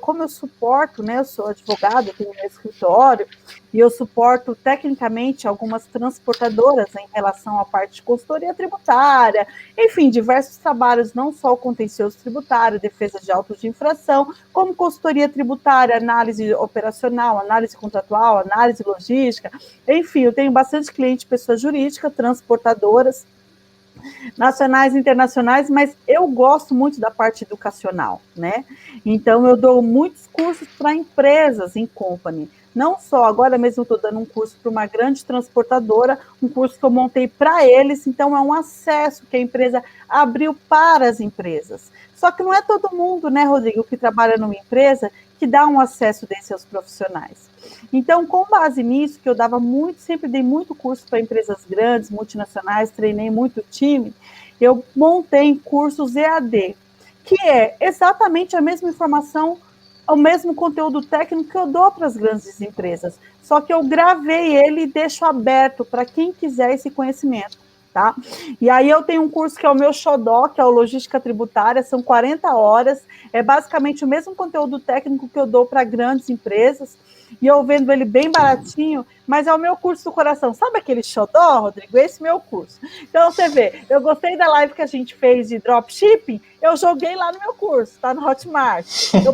como eu suporto, né, eu sou advogada, tenho meu escritório, e eu suporto tecnicamente algumas transportadoras em relação à parte de consultoria tributária, enfim, diversos trabalhos, não só o contencioso tributário, defesa de autos de infração, como consultoria tributária, análise operacional, análise contratual, análise logística, enfim, eu tenho bastante cliente, pessoa jurídica, transportadoras, nacionais e internacionais, mas eu gosto muito da parte educacional, né? Então, eu dou muitos cursos para empresas em company. Não só, agora mesmo estou dando um curso para uma grande transportadora, um curso que eu montei para eles, então é um acesso que a empresa abriu para as empresas. Só que não é todo mundo, né, Rodrigo, que trabalha numa empresa que dá um acesso desse aos profissionais. Então, com base nisso, que eu sempre dei muito curso para empresas grandes, multinacionais, treinei muito time, eu montei cursos EAD, que é exatamente a mesma informação, o mesmo conteúdo técnico que eu dou para as grandes empresas, só que eu gravei ele e deixo aberto para quem quiser esse conhecimento. tá? E aí eu tenho um curso que é o meu xodó, que é o Logística Tributária, são 40 horas, é basicamente o mesmo conteúdo técnico que eu dou para grandes empresas, e eu vendo ele bem baratinho, mas é o meu curso do coração. Sabe aquele xodó, Rodrigo? Esse é o meu curso. Então, você vê, eu gostei da live que a gente fez de dropshipping, eu joguei lá no meu curso, tá no Hotmart.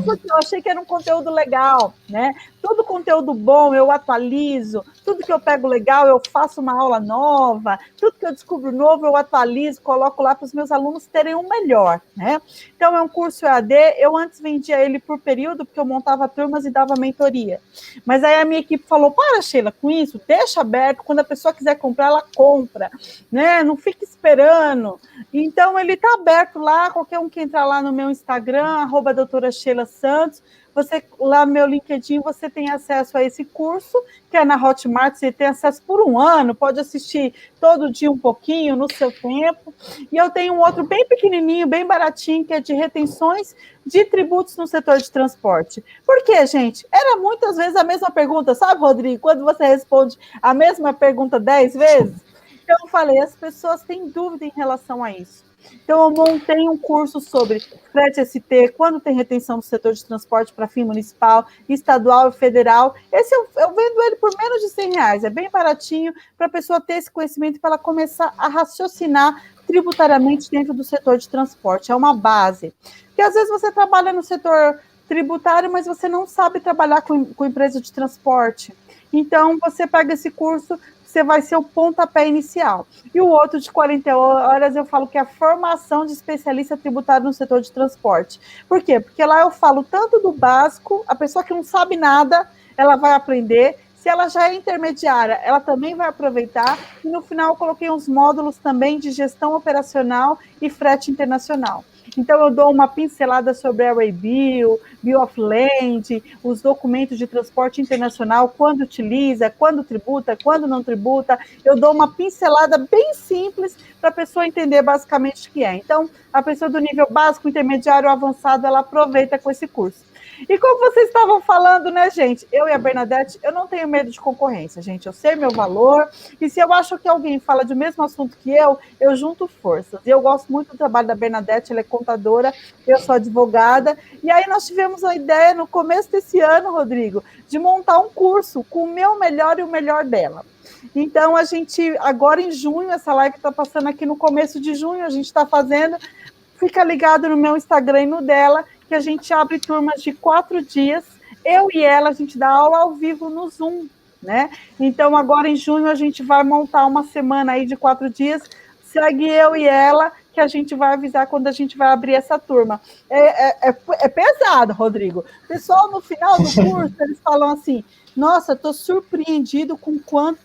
Porque eu achei que era um conteúdo legal, né? Todo conteúdo bom eu atualizo, tudo que eu pego legal eu faço uma aula nova, tudo que eu descubro novo eu atualizo, coloco lá para os meus alunos terem um melhor, né? Então, é um curso EAD, eu antes vendia ele por período, porque eu montava turmas e dava mentoria. Mas aí a minha equipe falou, para, Sheila, com isso, deixa aberto, quando a pessoa quiser comprar, ela compra, né? Não fica esperando. Então, ele está aberto lá, qualquer um que entrar lá no meu Instagram, @doutora Sheila Santos, você, lá no meu LinkedIn, você tem acesso a esse curso, que é na Hotmart, você tem acesso por 1 ano, pode assistir todo dia um pouquinho, no seu tempo. E eu tenho um outro bem pequenininho, bem baratinho, que é de retenções de tributos no setor de transporte. Por quê, gente? Era muitas vezes a mesma pergunta, sabe, Rodrigo? Quando você responde a mesma pergunta 10 vezes. Então, eu falei, as pessoas têm dúvida em relação a isso. Então, eu montei um curso sobre frete ST, quando tem retenção do setor de transporte para fim municipal, estadual e federal. Esse eu vendo ele por menos de R$100, é bem baratinho, para a pessoa ter esse conhecimento, para ela começar a raciocinar tributariamente dentro do setor de transporte. É uma base. Porque, às vezes, você trabalha no setor tributário, mas você não sabe trabalhar com empresa de transporte. Então, você pega esse curso, você vai ser o pontapé inicial. E o outro de 40 horas, eu falo que é a formação de especialista tributário no setor de transporte. Por quê? Porque lá eu falo tanto do básico, a pessoa que não sabe nada, ela vai aprender. Se ela já é intermediária, ela também vai aproveitar. E no final eu coloquei uns módulos também de gestão operacional e frete internacional. Então, eu dou uma pincelada sobre a Bill of Land, os documentos de transporte internacional, quando utiliza, quando tributa, quando não tributa. Eu dou uma pincelada bem simples para a pessoa entender basicamente o que é. Então, a pessoa do nível básico, intermediário, avançado, ela aproveita com esse curso. E como vocês estavam falando, né, gente? Eu e a Bernadette, eu não tenho medo de concorrência, gente. Eu sei meu valor. E se eu acho que alguém fala do mesmo assunto que eu junto forças. E eu gosto muito do trabalho da Bernadette, ela é contadora, eu sou advogada. E aí nós tivemos a ideia, no começo desse ano, Rodrigo, de montar um curso com o meu melhor e o melhor dela. Então, a gente, agora em junho, essa live está passando aqui no começo de junho, a gente está fazendo. Fica ligado no meu Instagram e no dela, que a gente abre turmas de 4 dias, eu e ela, a gente dá aula ao vivo no Zoom, né? Então, agora em junho, a gente vai montar uma semana aí de 4 dias, segue eu e ela, que a gente vai avisar quando a gente vai abrir essa turma. É pesado, Rodrigo. Pessoal, no final do curso, eles falam assim, nossa, estou surpreendido com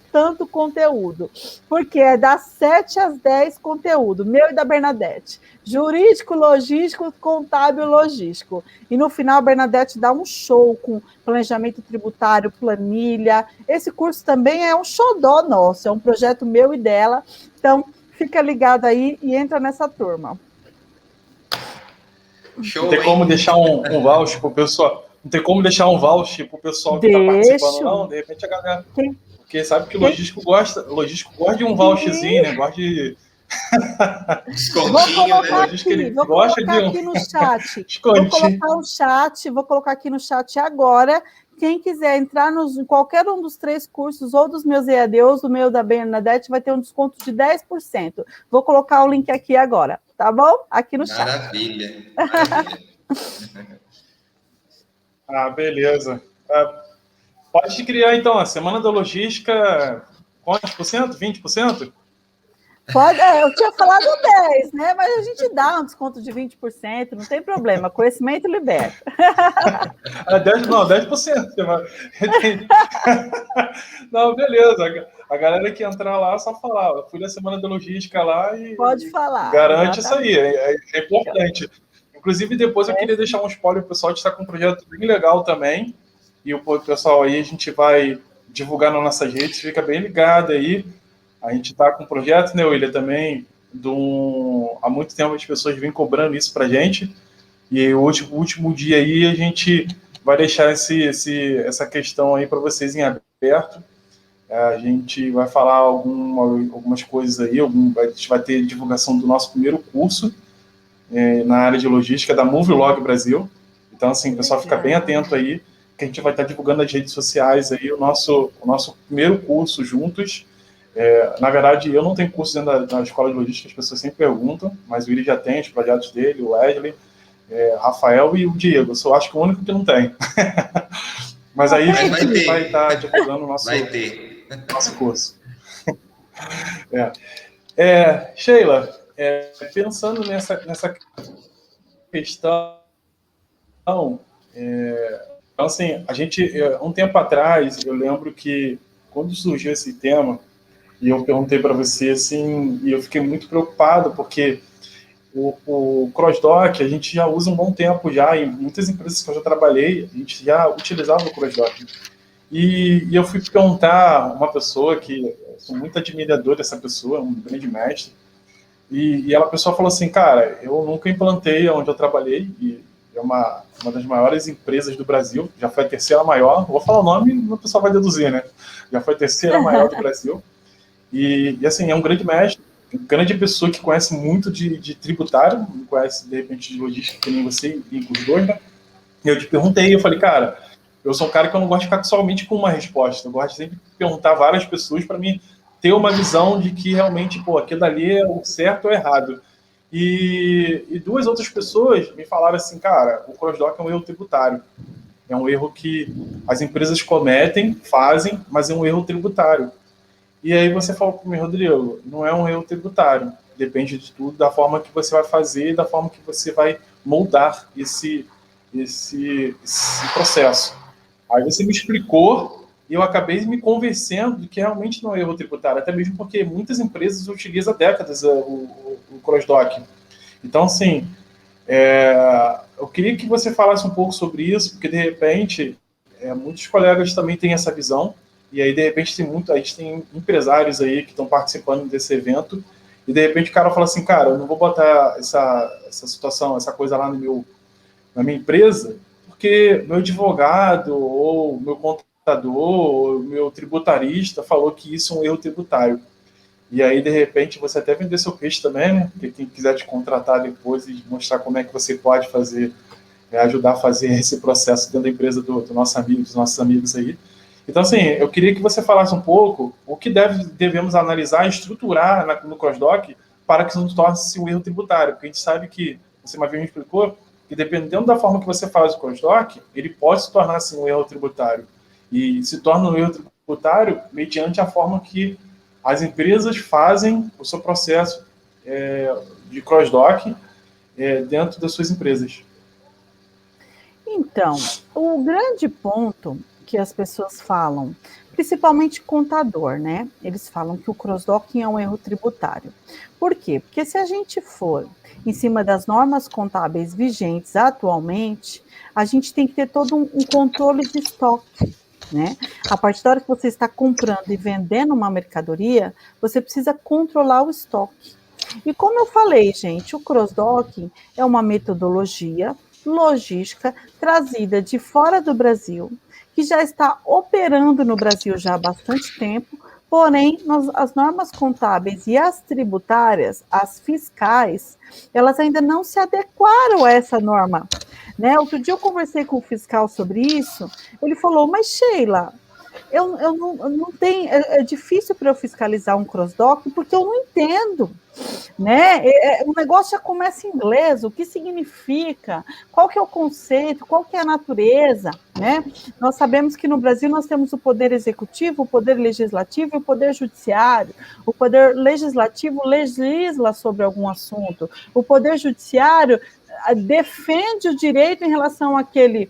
tanto conteúdo, porque é das 7 às 10 conteúdo, meu e da Bernadette. Jurídico, logístico, contábil, logístico. E no final a Bernadette dá um show com planejamento tributário, planilha. Esse curso também é um xodó nosso, é um projeto meu e dela. Então, fica ligado aí e entra nessa turma. Show, não tem como deixar um voucher pro pessoal. Não tem como deixar um voucher pro pessoal que está participando, não. De repente a galera. Porque sabe que o logístico gosta de um voucherzinho, né? Gosta de. Descontinho, né? Vou colocar aqui no chat. Vou colocar aqui no chat agora. Quem quiser entrar em qualquer um dos 3 cursos, ou dos meus EAD, ou do meu da Bernadette, vai ter um desconto de 10%. Vou colocar o link aqui agora, tá bom? Aqui no chat. Maravilha. Beleza. Pode criar, então, a Semana da Logística, quantos por cento? 20%? Pode, eu tinha falado 10, né? Mas a gente dá um desconto de 20%, não tem problema. Conhecimento liberta. 10%. Não, beleza. A galera que entrar lá, só falar. Eu fui na Semana da Logística lá e pode falar. Garante exatamente. Isso aí, é importante. Inclusive, depois eu queria deixar um spoiler pro pessoal de estar com um projeto bem legal também. E o pessoal aí, a gente vai divulgar nas nossas redes, fica bem ligado aí. A gente está com um projeto, né, William, também, há muito tempo as pessoas vêm cobrando isso para a gente, e o último dia aí a gente vai deixar essa questão aí para vocês em aberto, A gente vai falar algumas coisas aí, a gente vai ter divulgação do nosso primeiro curso na área de logística da Movilog Brasil. Então, assim, o pessoal fica bem atento aí, que a gente vai estar divulgando nas redes sociais aí o nosso primeiro curso juntos. Na verdade, eu não tenho curso dentro da escola de logística, as pessoas sempre perguntam, mas o Willi já tem os projetos dele, o Wesley, Rafael e o Diego. Eu só acho que o único que não tem. Mas aí a gente vai estar divulgando o nosso curso. Sheila, pensando nessa questão, então, assim, a gente, um tempo atrás, eu lembro que quando surgiu esse tema, e eu perguntei para você, assim, e eu fiquei muito preocupado, porque o CrossDoc, a gente já usa um bom tempo já, em muitas empresas que eu já trabalhei, a gente já utilizava o CrossDoc. E eu fui perguntar a uma pessoa que eu sou muito admirador dessa pessoa, um grande mestre, e a pessoa falou assim, cara, eu nunca implantei onde eu trabalhei, e é uma das maiores empresas do Brasil, já foi a terceira maior, vou falar o nome e o pessoal vai deduzir, né? Já foi a terceira maior do Brasil, e assim, é um grande mestre, grande pessoa que conhece muito de tributário, conhece, de repente, de logística, que nem você e os dois, né? E eu te perguntei, eu falei, cara, eu sou um cara que eu não gosto de ficar somente com uma resposta, eu gosto de sempre perguntar a várias pessoas para mim ter uma visão de que realmente, pô, aquilo dali é o certo ou errado. E duas outras pessoas me falaram assim, cara, o CrossDoc é um erro tributário. É um erro que as empresas cometem, fazem, mas é um erro tributário. E aí você falou para mim, Rodrigo, não é um erro tributário. Depende de tudo, da forma que você vai fazer, da forma que você vai moldar esse processo. Aí você me explicou e eu acabei me convencendo de que realmente não é erro tributário, até mesmo porque muitas empresas utilizam há décadas o CrossDoc. Então, assim, eu queria que você falasse um pouco sobre isso, porque, de repente, muitos colegas também têm essa visão, e aí, de repente, a gente tem empresários aí que estão participando desse evento, e, de repente, o cara fala assim, cara, eu não vou botar essa situação, essa coisa lá na minha empresa, porque meu advogado, ou meu contador, ou meu tributarista falou que isso é um erro tributário. E aí, de repente, você até vender seu peixe também, né? Porque quem quiser te contratar depois e mostrar como é que você pode fazer, ajudar a fazer esse processo dentro da empresa do nosso amigo, dos nossos amigos aí. Então, assim, eu queria que você falasse um pouco o que devemos analisar e estruturar no CrossDoc para que isso não torne-se um erro tributário. Porque a gente sabe que, você uma vez me explicou, que dependendo da forma que você faz o CrossDoc, ele pode se tornar assim, um erro tributário. E se torna um erro tributário mediante a forma que as empresas fazem o seu processo de CrossDoc dentro das suas empresas. Então, o grande ponto que as pessoas falam, principalmente contador, né? Eles falam que o CrossDoc é um erro tributário. Por quê? Porque se a gente for em cima das normas contábeis vigentes atualmente, a gente tem que ter todo um controle de estoque, né? A partir da hora que você está comprando e vendendo uma mercadoria, você precisa controlar o estoque. E como eu falei, gente, o CrossDoc é uma metodologia logística trazida de fora do Brasil, que já está operando no Brasil já há bastante tempo, porém, as normas contábeis e as tributárias, as fiscais, elas ainda não se adequaram a essa norma. Né? Outro dia eu conversei com o fiscal sobre isso, ele falou, mas Sheila, eu não tenho, é difícil para eu fiscalizar um CrossDoc porque eu não entendo. Né? O negócio já começa em inglês, o que significa, qual que é o conceito, qual que é a natureza, né? Nós sabemos que no Brasil nós temos o poder executivo, o poder legislativo e o poder judiciário. O poder legislativo legisla sobre algum assunto, o poder judiciário defende o direito em relação àquele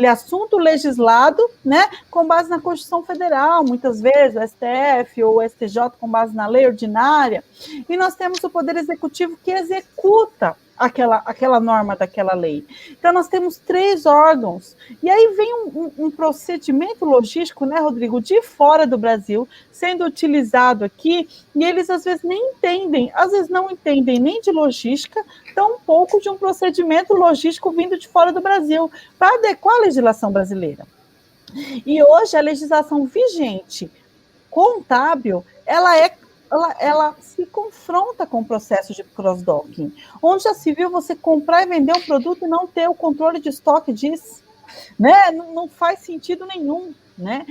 assunto legislado, né, com base na Constituição Federal, muitas vezes o STF ou o STJ com base na lei ordinária, e nós temos o Poder Executivo que executa aquela norma daquela lei. Então, nós temos 3 órgãos, e aí vem um procedimento logístico, né, Rodrigo, de fora do Brasil, sendo utilizado aqui, e eles às vezes nem entendem, às vezes não entendem nem de logística, tão pouco de um procedimento logístico vindo de fora do Brasil, para adequar a legislação brasileira. E hoje a legislação vigente contábil, ela se confronta com o processo de cross-docking, onde já se viu você comprar e vender um produto e não ter o controle de estoque disso, né? Não faz sentido nenhum, né?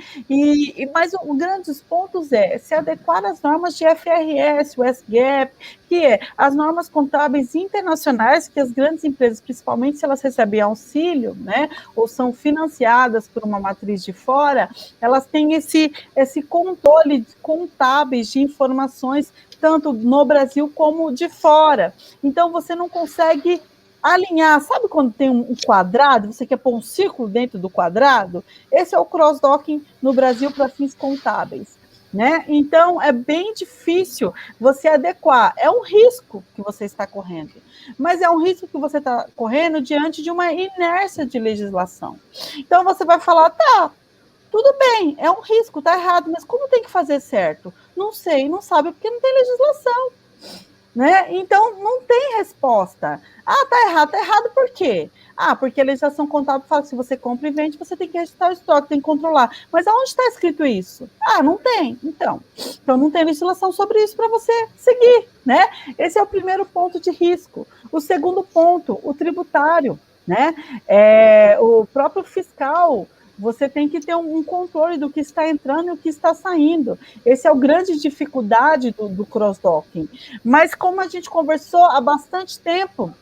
Mas um grandes pontos é se adequar às normas de FRS, o SGAP, que é as normas contábeis internacionais que as grandes empresas, principalmente se elas recebem auxílio, né, ou são financiadas por uma matriz de fora, elas têm esse controle de contábeis de informações, tanto no Brasil como de fora. Então, você não consegue alinhar, sabe quando tem um quadrado, você quer pôr um círculo dentro do quadrado? Esse é o cross-docking no Brasil para fins contábeis, né? Então, é bem difícil você adequar. É um risco que você está correndo, mas é um risco que você está correndo diante de uma inércia de legislação. Então, você vai falar, tá, tudo bem, é um risco, tá errado, mas como tem que fazer certo? Não sei, não sabe, porque não tem legislação. Né? Então, não tem resposta. Ah, tá errado por quê? Ah, porque a legislação contábil fala que se você compra e vende, você tem que registrar o estoque, tem que controlar. Mas aonde está escrito isso? Ah, não tem. Então não tem legislação sobre isso para você seguir, né? Esse é o primeiro ponto de risco. O segundo ponto, o tributário, né? O próprio fiscal. Você tem que ter um controle do que está entrando e o que está saindo. Essa é a grande dificuldade do cross-docking. Mas como a gente conversou há bastante tempo,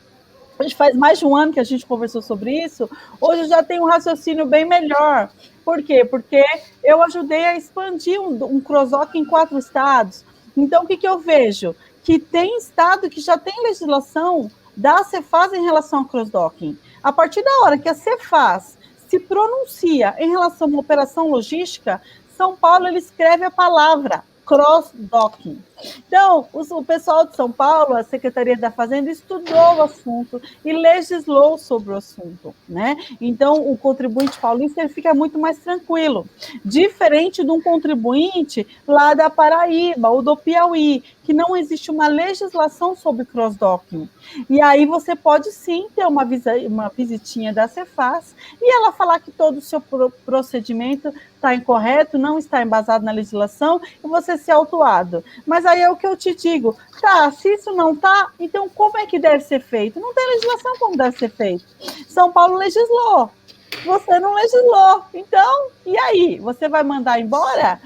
a gente faz mais de um ano que a gente conversou sobre isso, hoje eu já tenho um raciocínio bem melhor. Por quê? Porque eu ajudei a expandir um cross-docking em 4 estados. Então, o que eu vejo? Que tem estado que já tem legislação da Cefaz em relação ao cross-docking. A partir da hora que a Cefaz se pronuncia em relação a uma operação logística, São Paulo ele escreve a palavra cross-docking. Então, o pessoal de São Paulo, a Secretaria da Fazenda, estudou o assunto e legislou sobre o assunto, né? Então, o contribuinte paulista ele fica muito mais tranquilo, diferente de um contribuinte lá da Paraíba ou do Piauí, que não existe uma legislação sobre cross-docking. E aí você pode sim ter uma visitinha da Cefaz e ela falar que todo o seu procedimento está incorreto, não está embasado na legislação e você ser autuado. Mas aí é o que eu te digo, tá, se isso não está, então como é que deve ser feito? Não tem legislação como deve ser feito. São Paulo legislou, você não legislou. Então, e aí? Você vai mandar embora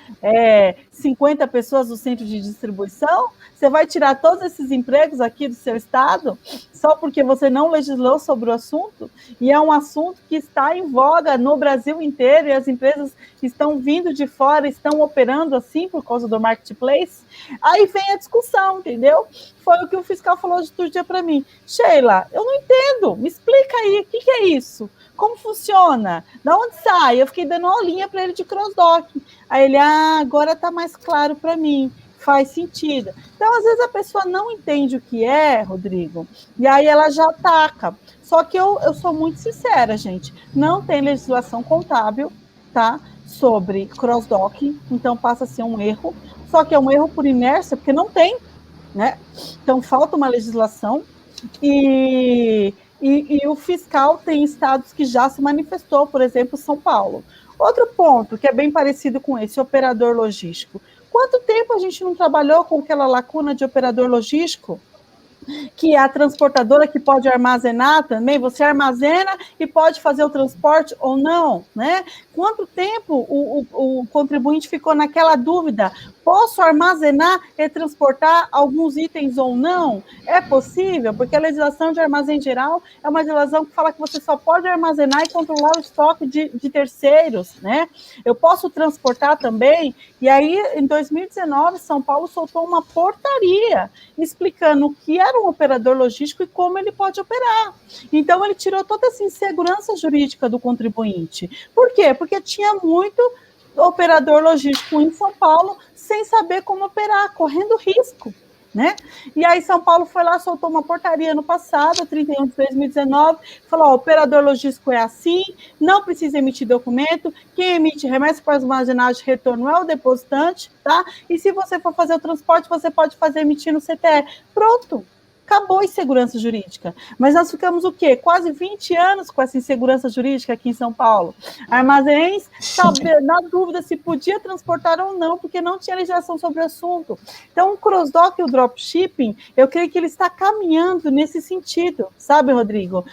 50 pessoas do centro de distribuição? Você vai tirar todos esses empregos aqui do seu estado só porque você não legislou sobre o assunto? E é um assunto que está em voga no Brasil inteiro e as empresas estão vindo de fora, estão operando assim por causa do marketplace. Aí vem a discussão, entendeu? Foi o que o fiscal falou de outro dia para mim. Sheila, eu não entendo, me explica aí, o que é isso? Como funciona? Da onde sai? Eu fiquei dando uma aulinha para ele de cross-docking. Aí ele, agora está mais claro para mim. Faz sentido. Então, às vezes, a pessoa não entende o que é, Rodrigo, e aí ela já ataca. Só que eu sou muito sincera, gente. Não tem legislação contábil, tá? Sobre cross-docking, então passa a ser um erro. Só que é um erro por inércia, porque não tem, né? Então, falta uma legislação e o fiscal tem estados que já se manifestou, por exemplo, São Paulo. Outro ponto que é bem parecido com esse, operador logístico. Quanto tempo a gente não trabalhou com aquela lacuna de operador logístico? Que é a transportadora que pode armazenar também, você armazena e pode fazer o transporte ou não, né? Quanto tempo o contribuinte ficou naquela dúvida? Posso armazenar e transportar alguns itens ou não? É possível? Porque a legislação de armazém geral é uma legislação que fala que você só pode armazenar e controlar o estoque de terceiros, né? Eu posso transportar também? E aí, em 2019, São Paulo soltou uma portaria explicando o que era um operador logístico e como ele pode operar. Então, ele tirou toda essa insegurança jurídica do contribuinte. Por quê? Porque tinha muito operador logístico em São Paulo sem saber como operar, correndo risco, né? E aí São Paulo foi lá, soltou uma portaria no passado, 31 de 2019, falou, operador logístico é assim, não precisa emitir documento, quem emite remessa para armazenagem de retorno é o depositante, tá? E se você for fazer o transporte, você pode fazer emitir no CTE. Pronto. acabou a insegurança jurídica. Mas nós ficamos o quê? Quase 20 anos com essa insegurança jurídica aqui em São Paulo. Armazéns, na dúvida se podia transportar ou não, porque não tinha legislação sobre o assunto. Então, o cross-dock e o dropshipping, eu creio que ele está caminhando nesse sentido, sabe, Rodrigo?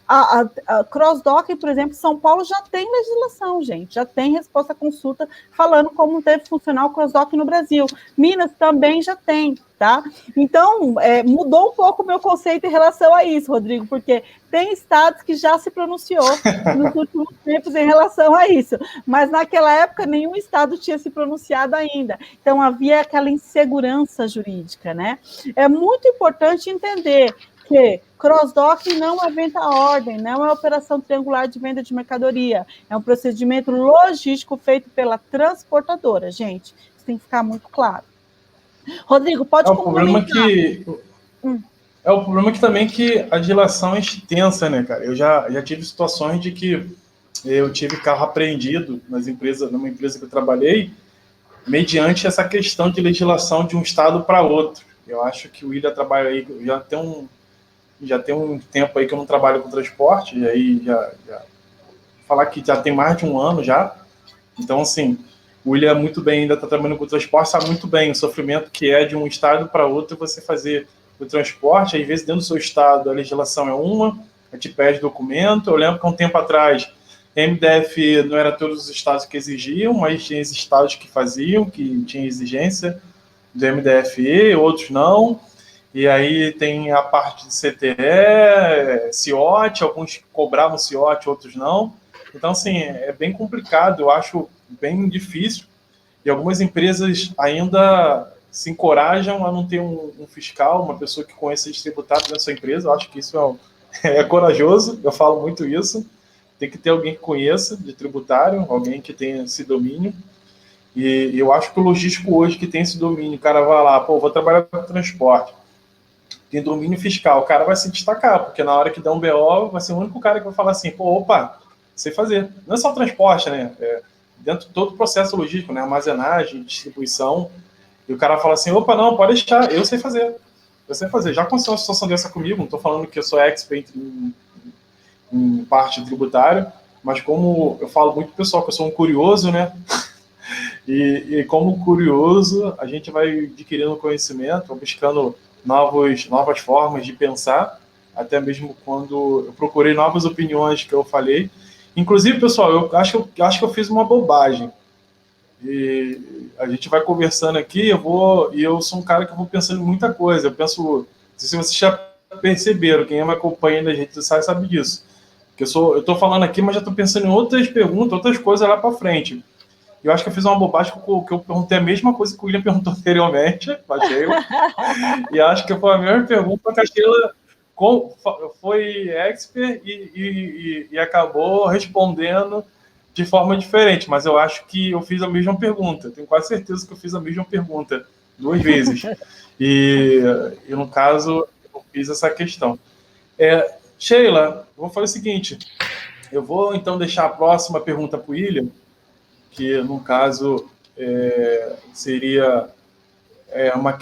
A cross-dock, por exemplo, São Paulo já tem legislação, gente, já tem resposta à consulta falando como deve funcionar o cross-dock no Brasil. Minas também já tem, tá? Então, mudou um pouco o meu conceito em relação a isso, Rodrigo, porque tem estados que já se pronunciou nos últimos tempos em relação a isso, mas naquela época nenhum estado tinha se pronunciado ainda. Então, havia aquela insegurança jurídica, né? É muito importante entender que cross-dock não é venda à ordem, não é operação triangular de venda de mercadoria, é um procedimento logístico feito pela transportadora, gente. Isso tem que ficar muito claro. Rodrigo, pode complementar. O problema que também que a dilação é extensa, né, cara? Eu já tive situações de que eu tive carro apreendido numa empresa que eu trabalhei, mediante essa questão de legislação de um estado para outro. Eu acho que o William trabalha aí, já tem um tempo aí que eu não trabalho com transporte, e aí já falar que já tem mais de um ano já. Então, assim, o William muito bem, ainda está trabalhando com transporte, sabe muito bem o sofrimento que é de um estado para outro você fazer o transporte. Às vezes, dentro do seu estado, a legislação é uma, a te pede documento. Eu lembro que há um tempo atrás, MDF não era todos os estados que exigiam, mas tinha esses estados que faziam, que tinha exigência do MDFE, outros não. E aí tem a parte de CTE, CIOT, alguns cobravam CIOT, outros não. Então, assim, é bem complicado, eu acho bem difícil. E algumas empresas ainda se encorajam a não ter um fiscal, uma pessoa que conheça esse tributário dentro da sua empresa. Eu acho que isso é corajoso, eu falo muito isso. Tem que ter alguém que conheça de tributário, alguém que tenha esse domínio. E eu acho que o logístico hoje que tem esse domínio, o cara vai lá, vou trabalhar com transporte, tem domínio fiscal, o cara vai se destacar, porque na hora que der um BO, vai ser o único cara que vai falar assim, opa, sei fazer. Não é só transporte, né? Dentro de todo o processo logístico, né? Armazenagem, distribuição, e o cara fala assim, opa, não, pode deixar, eu sei fazer. Já aconteceu uma situação dessa comigo, não estou falando que eu sou expert em parte tributária, mas como eu falo muito pro pessoal que eu sou um curioso, né? E como curioso, a gente vai adquirindo conhecimento, buscando novas formas de pensar, até mesmo quando eu procurei novas opiniões que eu falei. Inclusive, pessoal, eu acho que eu fiz uma bobagem. E a gente vai conversando aqui, eu sou um cara que vou pensando em muita coisa. Eu penso, não sei se vocês já perceberam, quem me acompanha nas redes sociais sabe disso. Que eu estou falando aqui, mas já estou pensando em outras perguntas, outras coisas lá para frente. Eu acho que eu fiz uma bobagem que eu perguntei a mesma coisa que o William perguntou anteriormente, para a Sheila. E acho que foi a mesma pergunta que a Sheila foi expert e acabou respondendo de forma diferente. Mas eu acho que eu fiz a mesma pergunta. Tenho quase certeza que eu fiz a mesma pergunta 2 vezes. E no caso, eu fiz essa questão. Sheila, vou fazer o seguinte. Eu vou, então, deixar a próxima pergunta para o William, que, no caso, seria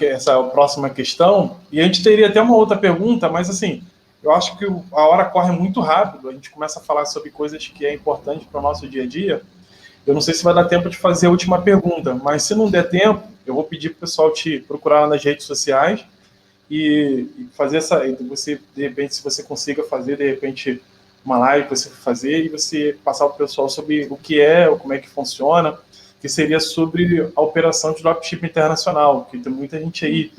essa próxima questão. E a gente teria até uma outra pergunta, mas, assim, eu acho que a hora corre muito rápido. A gente começa a falar sobre coisas que é importante para o nosso dia a dia. Eu não sei se vai dar tempo de fazer a última pergunta, mas se não der tempo, eu vou pedir para o pessoal te procurar lá nas redes sociais e fazer você, de repente, se você consiga fazer, de repente, uma live para você fazer e você passar para o pessoal sobre o que como é que funciona, que seria sobre a operação de dropship internacional, que tem muita gente aí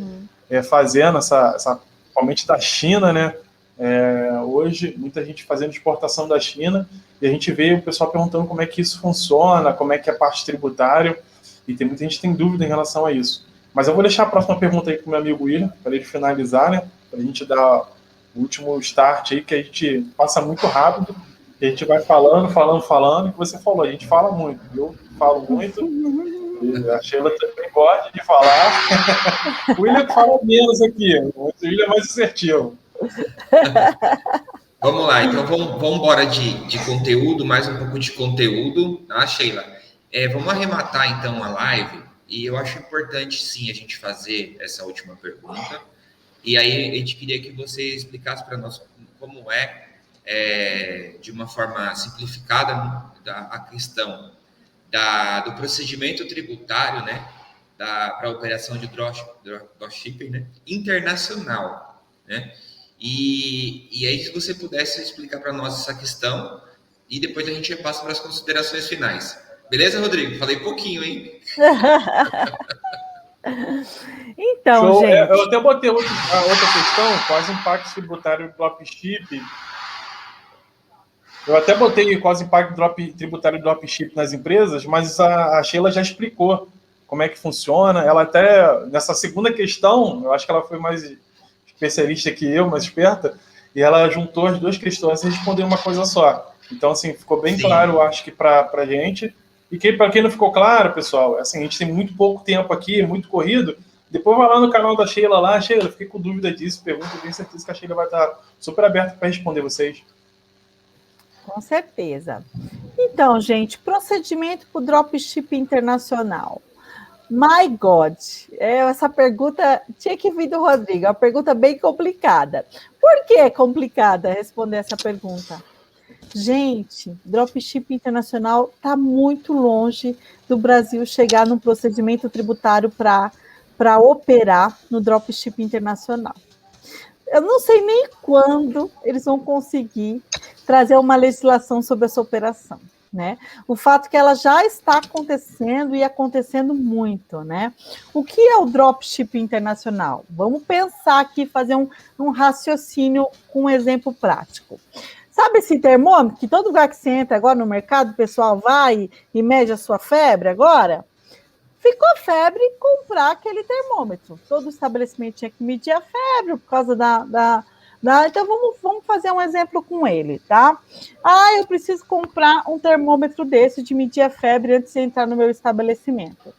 fazendo principalmente da China, né? Hoje, muita gente fazendo exportação da China, e a gente vê o pessoal perguntando como é que isso funciona, como é que é a parte tributária, e tem muita gente que tem dúvida em relação a isso. Mas eu vou deixar a próxima pergunta aí para o meu amigo William, para ele finalizar, né? Para a gente dar o último start aí, que a gente passa muito rápido, e a gente vai falando, e que você falou, a gente fala muito, eu falo muito, e a Sheila também gosta de falar. O William fala menos aqui, o William é mais assertivo. Vamos lá, então vamos embora de conteúdo, mais um pouco de conteúdo, tá, Sheila? Vamos arrematar então a live, e eu acho importante sim a gente fazer essa última pergunta, E aí a gente queria que você explicasse para nós como de uma forma simplificada, a questão do procedimento tributário, né, para a operação de dropshipping, né, internacional, né? E aí, se você pudesse explicar para nós essa questão, e depois a gente passa para as considerações finais. Beleza, Rodrigo? Falei pouquinho, hein? Então, Show. gente... Eu até botei outra questão, quais impactos tributários do dropship. Eu até botei quais impactos tributário do dropship nas empresas, mas a Sheila já explicou como é que funciona. Ela até, nessa segunda questão, eu acho que ela foi mais especialista que eu, mais esperta, e ela juntou as duas questões e respondeu uma coisa só. Então, assim, ficou bem claro, eu acho que para a gente. E para quem não ficou claro, pessoal, assim, a gente tem muito pouco tempo aqui, muito corrido. Depois vai lá no canal da Sheila lá. Sheila, fiquei com dúvida disso, pergunta, tenho certeza que a Sheila vai estar super aberta para responder vocês. Com certeza. Então, gente, procedimento para o dropship internacional. My God, essa pergunta tinha que vir do Rodrigo, é uma pergunta bem complicada. Por que é complicada responder essa pergunta? Gente, dropship internacional está muito longe do Brasil chegar num procedimento tributário para operar no dropship internacional. Eu não sei nem quando eles vão conseguir trazer uma legislação sobre essa operação, né? O fato é que ela já está acontecendo e acontecendo muito, né? O que é o dropship internacional? Vamos pensar aqui, fazer um raciocínio com um exemplo prático. Sabe esse termômetro que todo lugar que você entra agora no mercado, o pessoal vai e mede a sua febre agora? Ficou febre comprar aquele termômetro. Todo estabelecimento tinha que medir a febre por causa então, vamos fazer um exemplo com ele, tá? Eu preciso comprar um termômetro desse de medir a febre antes de entrar no meu estabelecimento.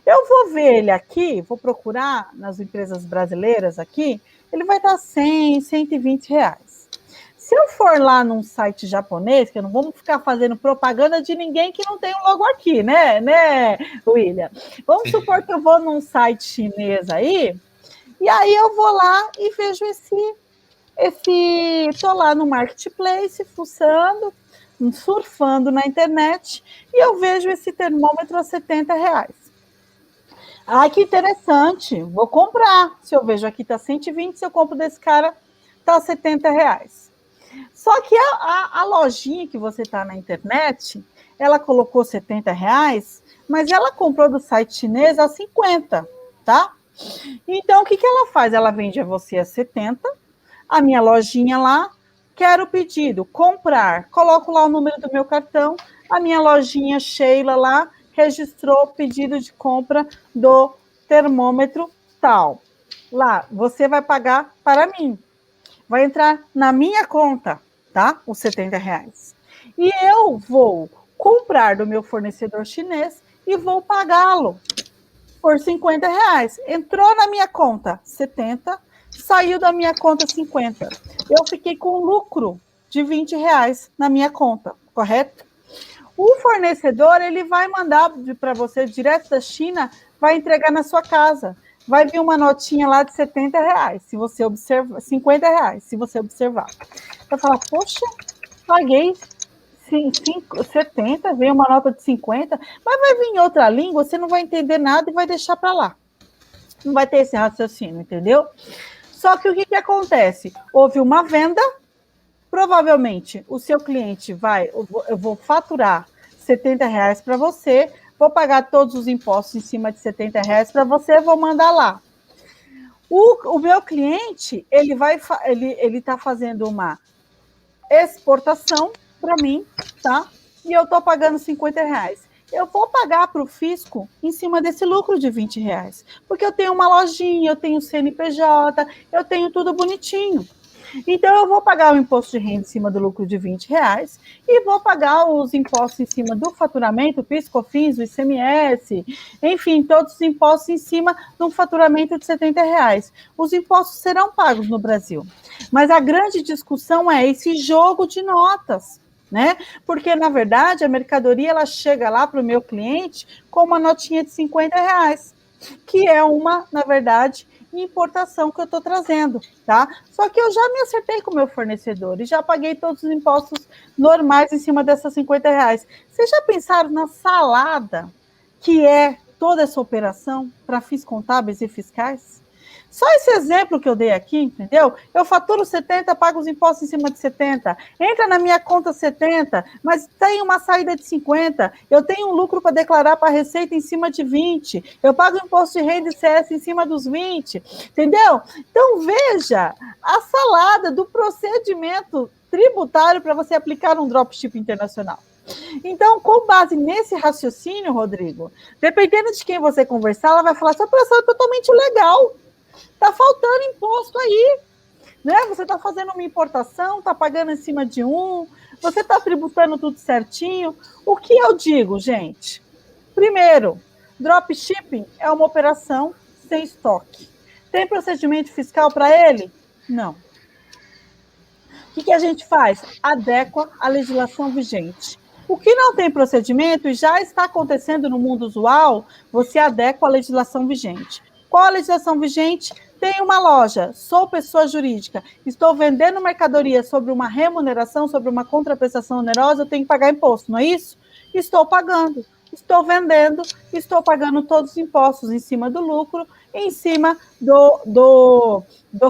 Eu vou ver ele aqui, vou procurar nas empresas brasileiras aqui, ele vai estar 100, 120 reais. Se eu for lá num site japonês, que não vamos ficar fazendo propaganda de ninguém que não tem um logo aqui, né, William? Vamos supor que eu vou num site chinês aí, e aí eu vou lá e vejo estou lá no marketplace, fuçando, surfando na internet, e eu vejo esse termômetro a 70 reais. Que interessante, vou comprar. Se eu vejo aqui está 120, se eu compro desse cara, está 70 reais. Só que a lojinha que você está na internet, ela colocou 70 reais, mas ela comprou do site chinês a 50, tá? Então, o que ela faz? Ela vende a você a 70, a minha lojinha lá, quero o pedido, comprar, coloco lá o número do meu cartão, a minha lojinha Sheila lá registrou o pedido de compra do termômetro tal. Lá, você vai pagar para mim. Vai entrar na minha conta, tá? Os 70 reais. E eu vou comprar do meu fornecedor chinês e vou pagá-lo por 50 reais. Entrou na minha conta 70, saiu da minha conta 50. Eu fiquei com lucro de 20 reais na minha conta, correto? O fornecedor, ele vai mandar para você direto da China, vai entregar na sua casa. Vai vir uma notinha lá de 70 reais, se você observar, 50 reais, se você observar. Vai falar, poxa, paguei 70, veio uma nota de 50, mas vai vir em outra língua, você não vai entender nada e vai deixar para lá. Não vai ter esse raciocínio, entendeu? Só que o que acontece? Houve uma venda, provavelmente o seu cliente eu vou faturar 70 reais para você, vou pagar todos os impostos em cima de 70 reais para você, vou mandar lá. O meu cliente, ele está fazendo uma exportação para mim, tá? E eu estou pagando 50 reais. Eu vou pagar para o fisco em cima desse lucro de 20 reais, porque eu tenho uma lojinha, eu tenho CNPJ, eu tenho tudo bonitinho. Então, eu vou pagar o imposto de renda em cima do lucro de 20 reais e vou pagar os impostos em cima do faturamento, o PIS, COFINS, o ICMS, enfim, todos os impostos em cima de um faturamento de 70 reais. Os impostos serão pagos no Brasil. Mas a grande discussão é esse jogo de notas, né? Porque, na verdade, a mercadoria ela chega lá para o meu cliente com uma notinha de 50 reais, que é na verdade, importação que eu estou trazendo, tá? Só que eu já me acertei com o meu fornecedor e já paguei todos os impostos normais em cima dessas R$ 50. Vocês já pensaram na salada que é toda essa operação para fins contábeis e fiscais? Só esse exemplo que eu dei aqui, entendeu? Eu faturo 70, pago os impostos em cima de 70, entra na minha conta 70, mas tem uma saída de 50, eu tenho um lucro para declarar para a Receita em cima de 20, eu pago imposto de renda e ICS em cima dos 20, entendeu? Então, veja a salada do procedimento tributário para você aplicar um dropship internacional. Então, com base nesse raciocínio, Rodrigo, dependendo de quem você conversar, ela vai falar, essa operação é totalmente legal. Está faltando imposto aí, né? Você está fazendo uma importação, está pagando em cima de você está tributando tudo certinho. O que eu digo, gente? Primeiro, dropshipping é uma operação sem estoque. Tem procedimento fiscal para ele? Não. O que a gente faz? Adequa a legislação vigente. O que não tem procedimento e já está acontecendo no mundo usual, você adequa a legislação vigente. Qual a legislação vigente? Tem uma loja, sou pessoa jurídica, estou vendendo mercadoria sobre uma remuneração, sobre uma contraprestação onerosa, eu tenho que pagar imposto, não é isso? Estou pagando, estou vendendo, estou pagando todos os impostos em cima do lucro, em cima do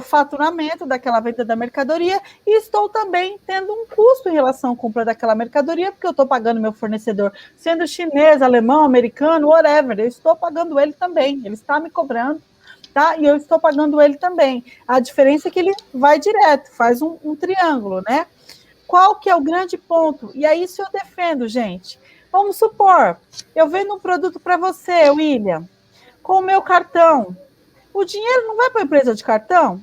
faturamento daquela venda da mercadoria, e estou também tendo um custo em relação à compra daquela mercadoria, porque eu estou pagando meu fornecedor, sendo chinês, alemão, americano, whatever, eu estou pagando ele também, ele está me cobrando. Tá? E eu estou pagando ele também. A diferença é que ele vai direto, faz um triângulo, né? Qual que é o grande ponto? E é isso eu defendo, gente. Vamos supor, eu vendo um produto para você, William, com o meu cartão. O dinheiro não vai para a empresa de cartão?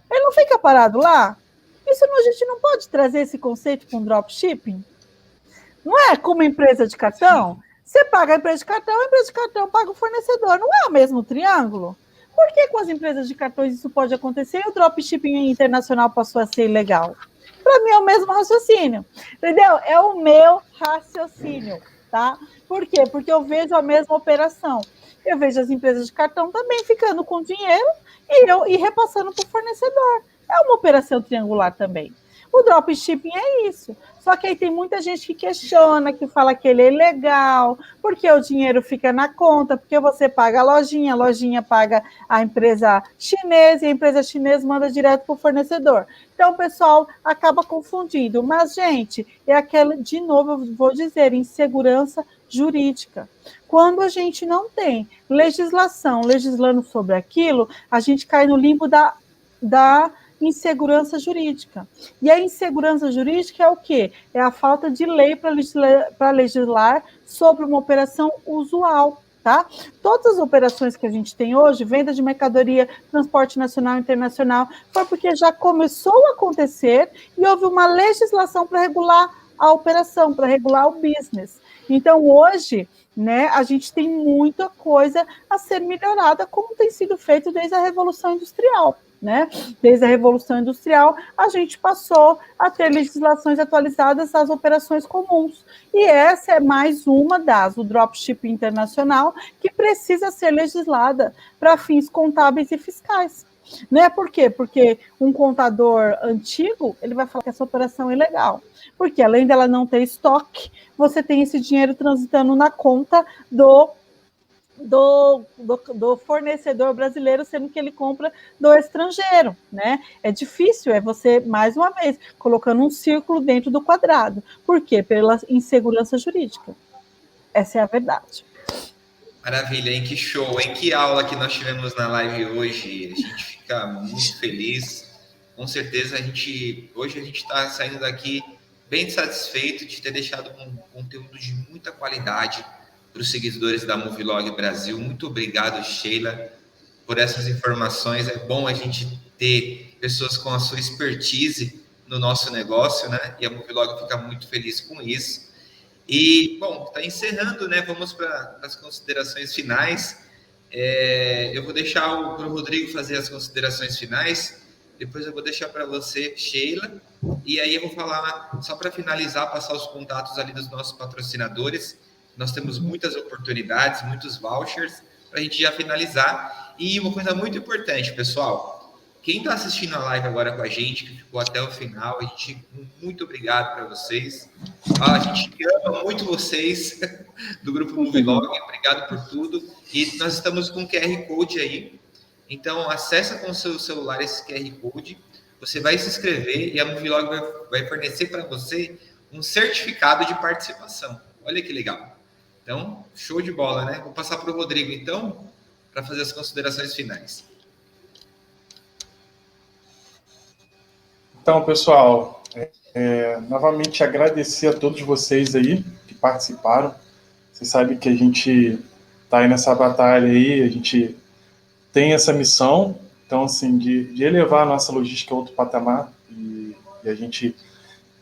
Ele não fica parado lá? Isso a gente não pode trazer esse conceito com dropshipping? Não é como empresa de cartão? Você paga a empresa de cartão paga o fornecedor. Não é o mesmo triângulo? Por que com as empresas de cartões isso pode acontecer e o dropshipping internacional passou a ser ilegal? Para mim é o mesmo raciocínio, entendeu? É o meu raciocínio, tá? Por quê? Porque eu vejo a mesma operação. Eu vejo as empresas de cartão também ficando com dinheiro e repassando para o fornecedor. É uma operação triangular também. O dropshipping é isso. Só que aí tem muita gente que questiona, que fala que ele é ilegal, porque o dinheiro fica na conta, porque você paga a lojinha paga a empresa chinesa, e a empresa chinesa manda direto para o fornecedor. Então, o pessoal acaba confundindo. Mas, gente, é aquela, de novo, eu vou dizer, insegurança jurídica. Quando a gente não tem legislação legislando sobre aquilo, a gente cai no limbo da insegurança jurídica. E a insegurança jurídica é o quê? É a falta de lei para legislar sobre uma operação usual, tá? Todas as operações que a gente tem hoje, venda de mercadoria, transporte nacional e internacional, foi porque já começou a acontecer e houve uma legislação para regular a operação, para regular o business. Então, hoje, né, a gente tem muita coisa a ser melhorada, como tem sido feito desde a Revolução Industrial. Né? Desde a Revolução Industrial, a gente passou a ter legislações atualizadas das operações comuns. E essa é mais uma das, o dropshipping internacional, que precisa ser legislada para fins contábeis e fiscais. Né? Por quê? Porque um contador antigo, ele vai falar que essa operação é ilegal. Porque além dela não ter estoque, você tem esse dinheiro transitando na conta do fornecedor brasileiro, sendo que ele compra do estrangeiro, né? É difícil, é você, mais uma vez, colocando um círculo dentro do quadrado. Por quê? Pela insegurança jurídica. Essa é a verdade. Maravilha, hein? Que show, hein? Que aula que nós tivemos na live hoje. A gente fica muito feliz. Com certeza, hoje a gente está saindo daqui bem satisfeito de ter deixado um conteúdo de muita qualidade para os seguidores da Movilog Brasil. Muito obrigado, Sheila, por essas informações. É bom a gente ter pessoas com a sua expertise no nosso negócio, né? E a Movilog fica muito feliz com isso. E, bom, está encerrando, né? Vamos para as considerações finais. Eu vou deixar para o Rodrigo fazer as considerações finais. Depois eu vou deixar para você, Sheila. E aí eu vou falar, só para finalizar, passar os contatos ali dos nossos patrocinadores. Nós temos muitas oportunidades, muitos vouchers para a gente já finalizar. E uma coisa muito importante, pessoal, quem está assistindo a live agora com a gente, que ficou até o final, a gente muito obrigado para vocês. A gente ama muito vocês do Grupo Movilog, obrigado por tudo. E nós estamos com o QR Code aí, então acessa com o seu celular esse QR Code, você vai se inscrever e a Movilog vai fornecer para você um certificado de participação. Olha que legal. Então, show de bola, né? Vou passar para o Rodrigo, então, para fazer as considerações finais. Então, pessoal, novamente agradecer a todos vocês aí que participaram. Vocês sabem que a gente está aí nessa batalha aí, a gente tem essa missão, então, assim, de elevar a nossa logística a outro patamar, e a gente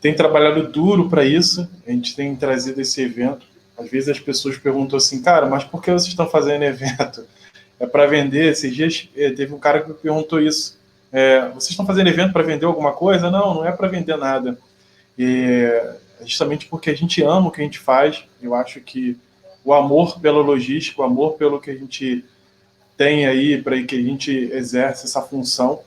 tem trabalhado duro para isso, a gente tem trazido esse evento. Às vezes as pessoas perguntam assim, cara, mas por que vocês estão fazendo evento? É para vender? Esses dias teve um cara que me perguntou isso. Vocês estão fazendo evento para vender alguma coisa? Não, não é para vender nada. Justamente porque a gente ama o que a gente faz. Eu acho que o amor pela logística, o amor pelo que a gente tem aí, para que a gente exerce essa função.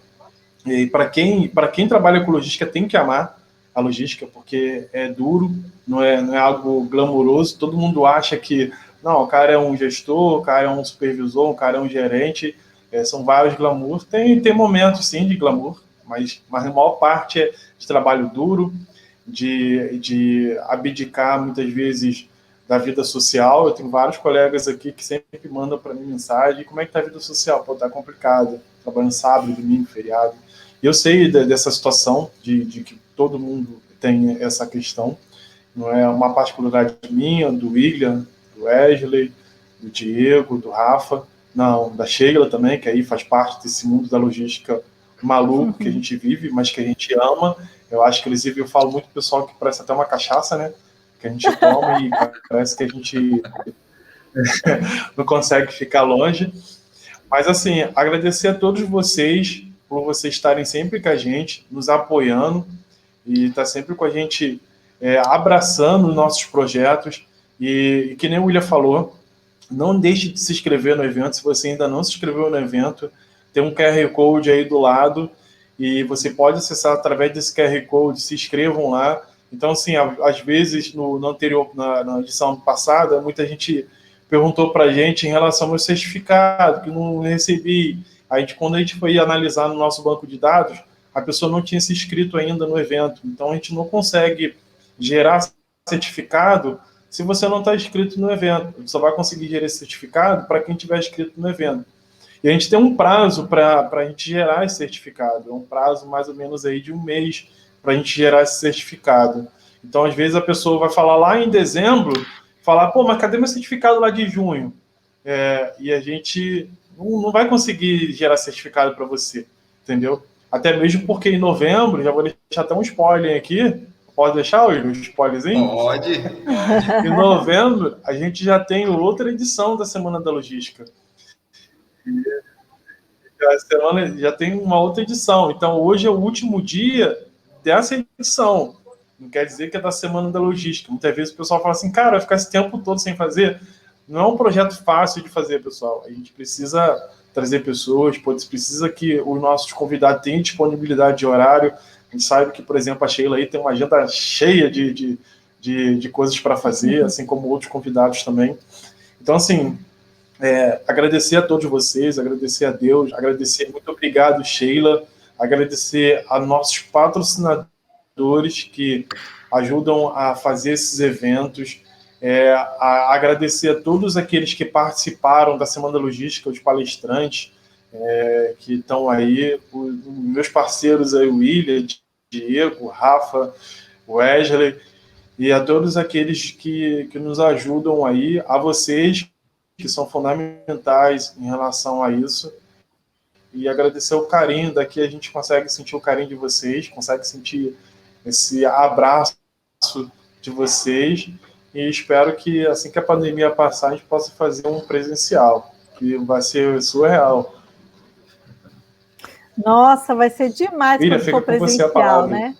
E para quem trabalha com logística tem que amar a logística, porque é duro, não é algo glamouroso. Todo mundo acha que não, o cara é um gestor, o cara é um supervisor, o cara é um gerente. São vários glamour. Tem momentos, sim, de glamour, mas a maior parte é de trabalho duro, de abdicar, muitas vezes, da vida social. Eu tenho vários colegas aqui que sempre mandam para mim mensagem, como é que está a vida social? Pô, tá complicado, trabalhando sábado, domingo, feriado. Eu sei dessa situação, de que todo mundo tem essa questão. Não é uma particularidade minha, do William, do Wesley, do Diego, do Rafa, não, da Sheila também, que aí faz parte desse mundo da logística maluco que a gente vive, mas que a gente ama. Eu acho que, inclusive, eu falo muito pro pessoal que parece até uma cachaça, né? Que a gente toma e parece que a gente não consegue ficar longe. Mas, assim, agradecer a todos vocês por vocês estarem sempre com a gente, nos apoiando e estar sempre com a gente abraçando os nossos projetos. E que nem o William falou, não deixe de se inscrever no evento. Se você ainda não se inscreveu no evento, tem um QR Code aí do lado e você pode acessar através desse QR Code, se inscrevam lá. Então, assim, às vezes, no anterior, na edição passada, muita gente perguntou para a gente em relação ao certificado, que não recebi. Quando a gente foi analisar no nosso banco de dados, a pessoa não tinha se inscrito ainda no evento. Então, a gente não consegue gerar certificado se você não está inscrito no evento. A gente só vai conseguir gerar esse certificado para quem estiver inscrito no evento. E a gente tem um prazo para a gente gerar esse certificado. É um prazo mais ou menos aí de 1 mês para a gente gerar esse certificado. Então, às vezes, a pessoa vai falar lá em dezembro, falar, pô, mas cadê meu certificado lá de junho? E a gente não vai conseguir gerar certificado para você, entendeu? Até mesmo porque em novembro, já vou deixar até um spoiler aqui, pode deixar um spoilerzinho? Pode. Em novembro, a gente já tem outra edição da Semana da Logística. A semana já tem uma outra edição. Então, hoje é o último dia dessa edição. Não quer dizer que é da Semana da Logística. Muitas vezes o pessoal fala assim, cara, vai ficar esse tempo todo sem fazer. Não é um projeto fácil de fazer, pessoal. A gente precisa trazer pessoas, precisa que os nossos convidados tenham disponibilidade de horário. A gente sabe que, por exemplo, a Sheila aí tem uma agenda cheia de coisas para fazer, assim como outros convidados também. Então, assim, agradecer a todos vocês, agradecer a Deus, agradecer, muito obrigado, Sheila, agradecer a nossos patrocinadores que ajudam a fazer esses eventos, agradecer a todos aqueles que participaram da Semana da Logística, os palestrantes que estão aí, os meus parceiros aí, o William, Diego, Rafa, Wesley, e a todos aqueles que nos ajudam aí, a vocês que são fundamentais em relação a isso, e agradecer o carinho. Daqui a gente consegue sentir o carinho de vocês, consegue sentir esse abraço de vocês, e espero que assim que a pandemia passar, a gente possa fazer um presencial, que vai ser surreal. Nossa, vai ser demais Miriam, quando for fica com você a presencial, palavra. né?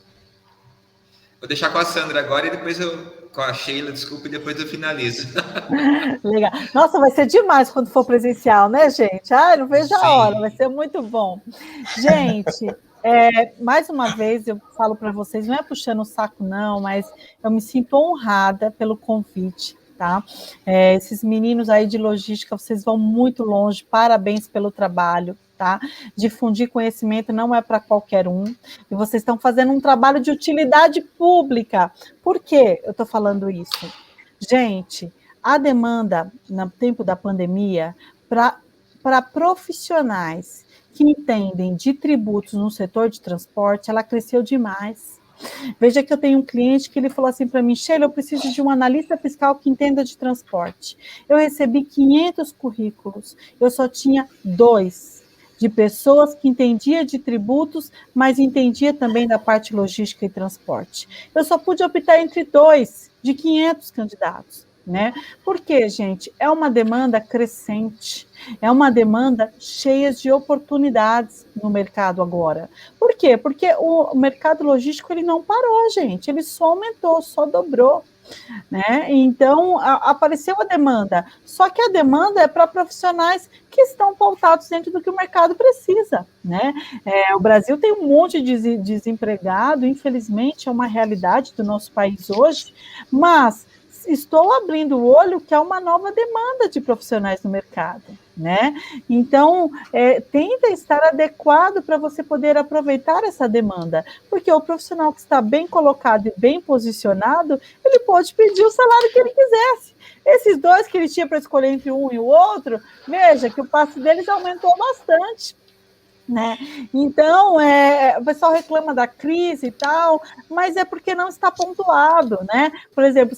Vou deixar com a Sandra agora e depois eu com a Sheila, desculpa, e depois eu finalizo. Legal. Nossa, vai ser demais quando for presencial, né, gente? Ai, não vejo a hora, vai ser muito bom. Gente, mais uma vez eu falo para vocês, não é puxando o saco, não, mas eu me sinto honrada pelo convite, tá? Esses meninos aí de logística, vocês vão muito longe, parabéns pelo trabalho. Tá? Difundir conhecimento não é para qualquer um, e vocês estão fazendo um trabalho de utilidade pública. Por que eu estou falando isso? Gente, a demanda no tempo da pandemia para profissionais que entendem de tributos no setor de transporte, ela cresceu demais. Veja que eu tenho um cliente que ele falou assim para mim, Sheila, eu preciso de um analista fiscal que entenda de transporte. Eu recebi 500 currículos, eu só tinha 2 de pessoas que entendia de tributos, mas entendia também da parte logística e transporte. Eu só pude optar entre 2 de 500 candidatos, né? Por quê, gente? É uma demanda crescente, é uma demanda cheia de oportunidades no mercado agora. Por quê? Porque o mercado logístico ele não parou, gente, ele só aumentou, só dobrou. Né? Então, apareceu a demanda, só que a demanda é para profissionais que estão pautados dentro do que o mercado precisa. Né? O Brasil tem um monte de desempregado, infelizmente, é uma realidade do nosso país hoje, mas estou abrindo o olho que há uma nova demanda de profissionais no mercado. Né? Então, tenta estar adequado para você poder aproveitar essa demanda, porque o profissional que está bem colocado e bem posicionado, ele pode pedir o salário que ele quisesse. Esses 2 que ele tinha para escolher entre um e o outro, veja que o passe deles aumentou bastante. Né? Então, o pessoal reclama da crise e tal, mas é porque não está pontuado, né? Por exemplo,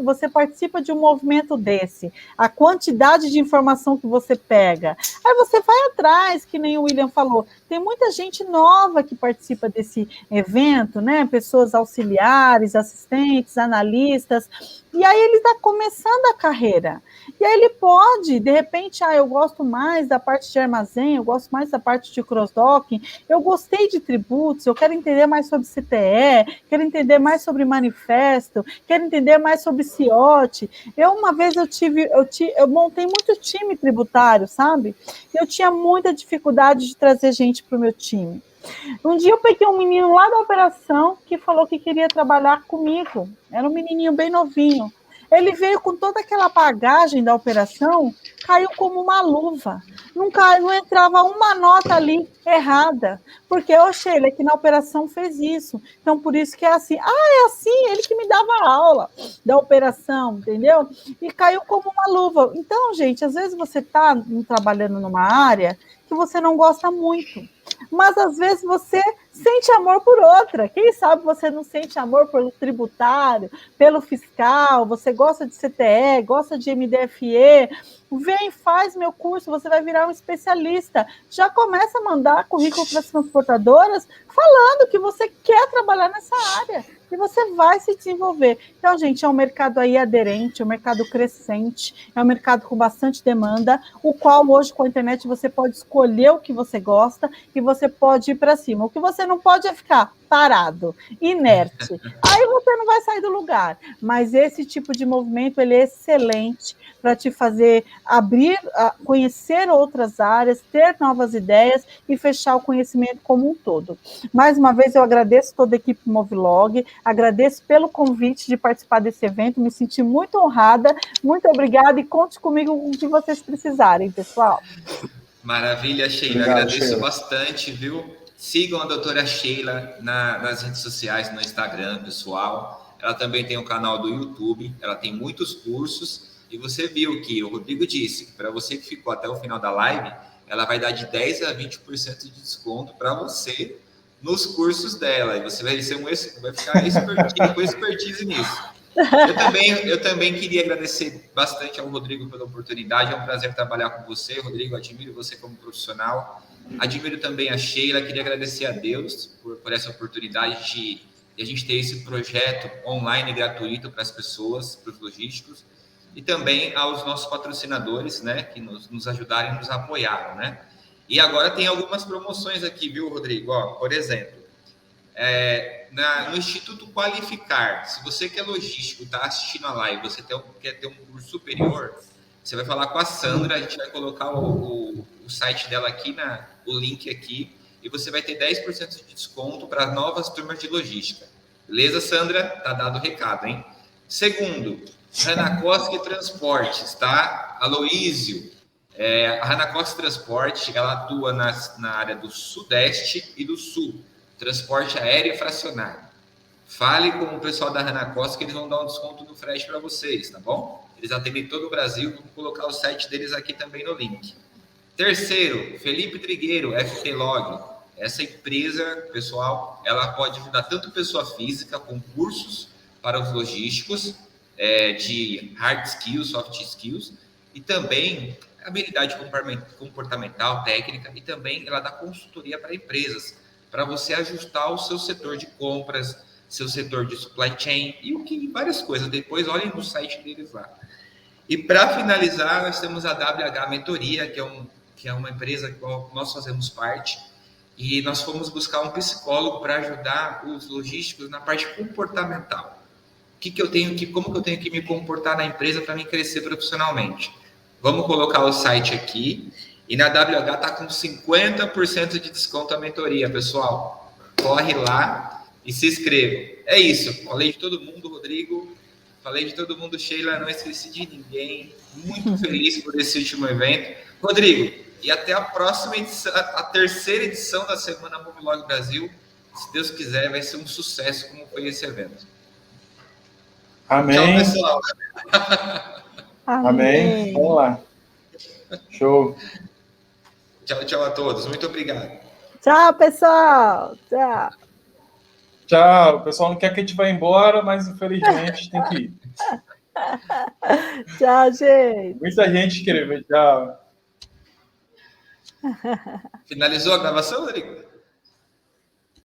você participa de um movimento desse, a quantidade de informação que você pega, aí você vai atrás, que nem o William falou, tem muita gente nova que participa desse evento, né? Pessoas auxiliares, assistentes, analistas, e aí ele está começando a carreira. E aí ele pode, de repente, eu gosto mais da parte de armazém, eu gosto mais da parte de cross-docking, eu gostei de tributos, eu quero entender mais sobre CTE, quero entender mais sobre manifesto, quero entender mais sobre CIOT. Uma vez eu montei muito time tributário, sabe? Eu tinha muita dificuldade de trazer gente para o meu time. Um dia eu peguei um menino lá da operação que falou que queria trabalhar comigo. Era um menininho bem novinho. Ele veio com toda aquela bagagem da operação, caiu como uma luva. Não entrava uma nota ali errada. Porque, Sheila, que na operação fez isso. Então, por isso que é assim. É assim, ele que me dava aula da operação, entendeu? E caiu como uma luva. Então, gente, às vezes você está trabalhando numa área que você não gosta muito. Mas, às vezes, você sente amor por outra. Quem sabe você não sente amor pelo tributário, pelo fiscal, você gosta de CTE, gosta de MDFE, vem, faz meu curso, você vai virar um especialista. Já começa a mandar currículo para as transportadoras falando que você quer trabalhar nessa área. E você vai se desenvolver. Então, gente, é um mercado aí aderente, é um mercado crescente, é um mercado com bastante demanda, o qual hoje com a internet você pode escolher o que você gosta e você pode ir para cima. O que você não pode é ficar parado, inerte. Aí você não vai sair do lugar. Mas esse tipo de movimento, ele é excelente para te fazer abrir, conhecer outras áreas, ter novas ideias e fechar o conhecimento como um todo. Mais uma vez, eu agradeço toda a equipe Movilog, agradeço pelo convite de participar desse evento, me senti muito honrada, muito obrigada e conte comigo com o que vocês precisarem, pessoal. Maravilha, Sheila, obrigado, agradeço Sheila. Bastante, viu? Sigam a doutora Sheila nas redes sociais, no Instagram, pessoal. Ela também tem um canal do YouTube, ela tem muitos cursos, e você viu que o Rodrigo disse que para você que ficou até o final da live, ela vai dar de 10% a 20% de desconto para você nos cursos dela, e você vai ficar com expertise nisso. Eu também queria agradecer bastante ao Rodrigo pela oportunidade, é um prazer trabalhar com você, Rodrigo, admiro você como profissional, admiro também a Sheila, queria agradecer a Deus por essa oportunidade de a gente ter esse projeto online gratuito para as pessoas, para os logísticos, e também aos nossos patrocinadores, né, que nos ajudaram e nos apoiaram, né? E agora tem algumas promoções aqui, viu, Rodrigo? Por exemplo, no Instituto Qualificar. Se você que é logístico, está assistindo a live, você quer ter um curso superior, você vai falar com a Sandra, a gente vai colocar o site dela aqui, o link aqui, e você vai ter 10% de desconto para as novas turmas de logística. Beleza, Sandra? Tá dado o recado, hein? Segundo, Hanakoski Transportes, tá? Aloísio. A Hanakoski Transporte, ela atua na área do Sudeste e do Sul, transporte aéreo e fracionário. Fale com o pessoal da Hanakoski que eles vão dar um desconto no frete para vocês, tá bom? Eles atendem todo o Brasil, vamos colocar o site deles aqui também no link. Terceiro, Felipe Trigueiro, FTlog. Essa empresa, pessoal, ela pode ajudar tanto pessoa física com cursos para os logísticos, de hard skills, soft skills, e também habilidade comportamental, técnica, e também ela dá consultoria para empresas, para você ajustar o seu setor de compras, seu setor de supply chain e várias coisas. Depois olhem no site deles lá. E para finalizar, nós temos a WH Mentoria, que é uma empresa que nós fazemos parte, e nós fomos buscar um psicólogo para ajudar os logísticos na parte comportamental. Como que eu tenho que me comportar na empresa para me crescer profissionalmente? Vamos colocar o site aqui, e na WH está com 50% de desconto a mentoria, pessoal. Corre lá e se inscreva. É isso, falei de todo mundo, Rodrigo, falei de todo mundo, Sheila, não esqueci de ninguém. Muito feliz por esse último evento. Rodrigo, e até a próxima edição, a terceira edição da Semana Movilog Brasil. Se Deus quiser, vai ser um sucesso como foi esse evento. Amém. Tchau, pessoal. Amém. Vamos lá. Show. Tchau a todos. Muito obrigado. Tchau, pessoal. Tchau. Tchau. O pessoal não quer que a gente vá embora, mas infelizmente tem que ir. Tchau, gente. Muita gente escreveu. Tchau. Finalizou a gravação, Rodrigo?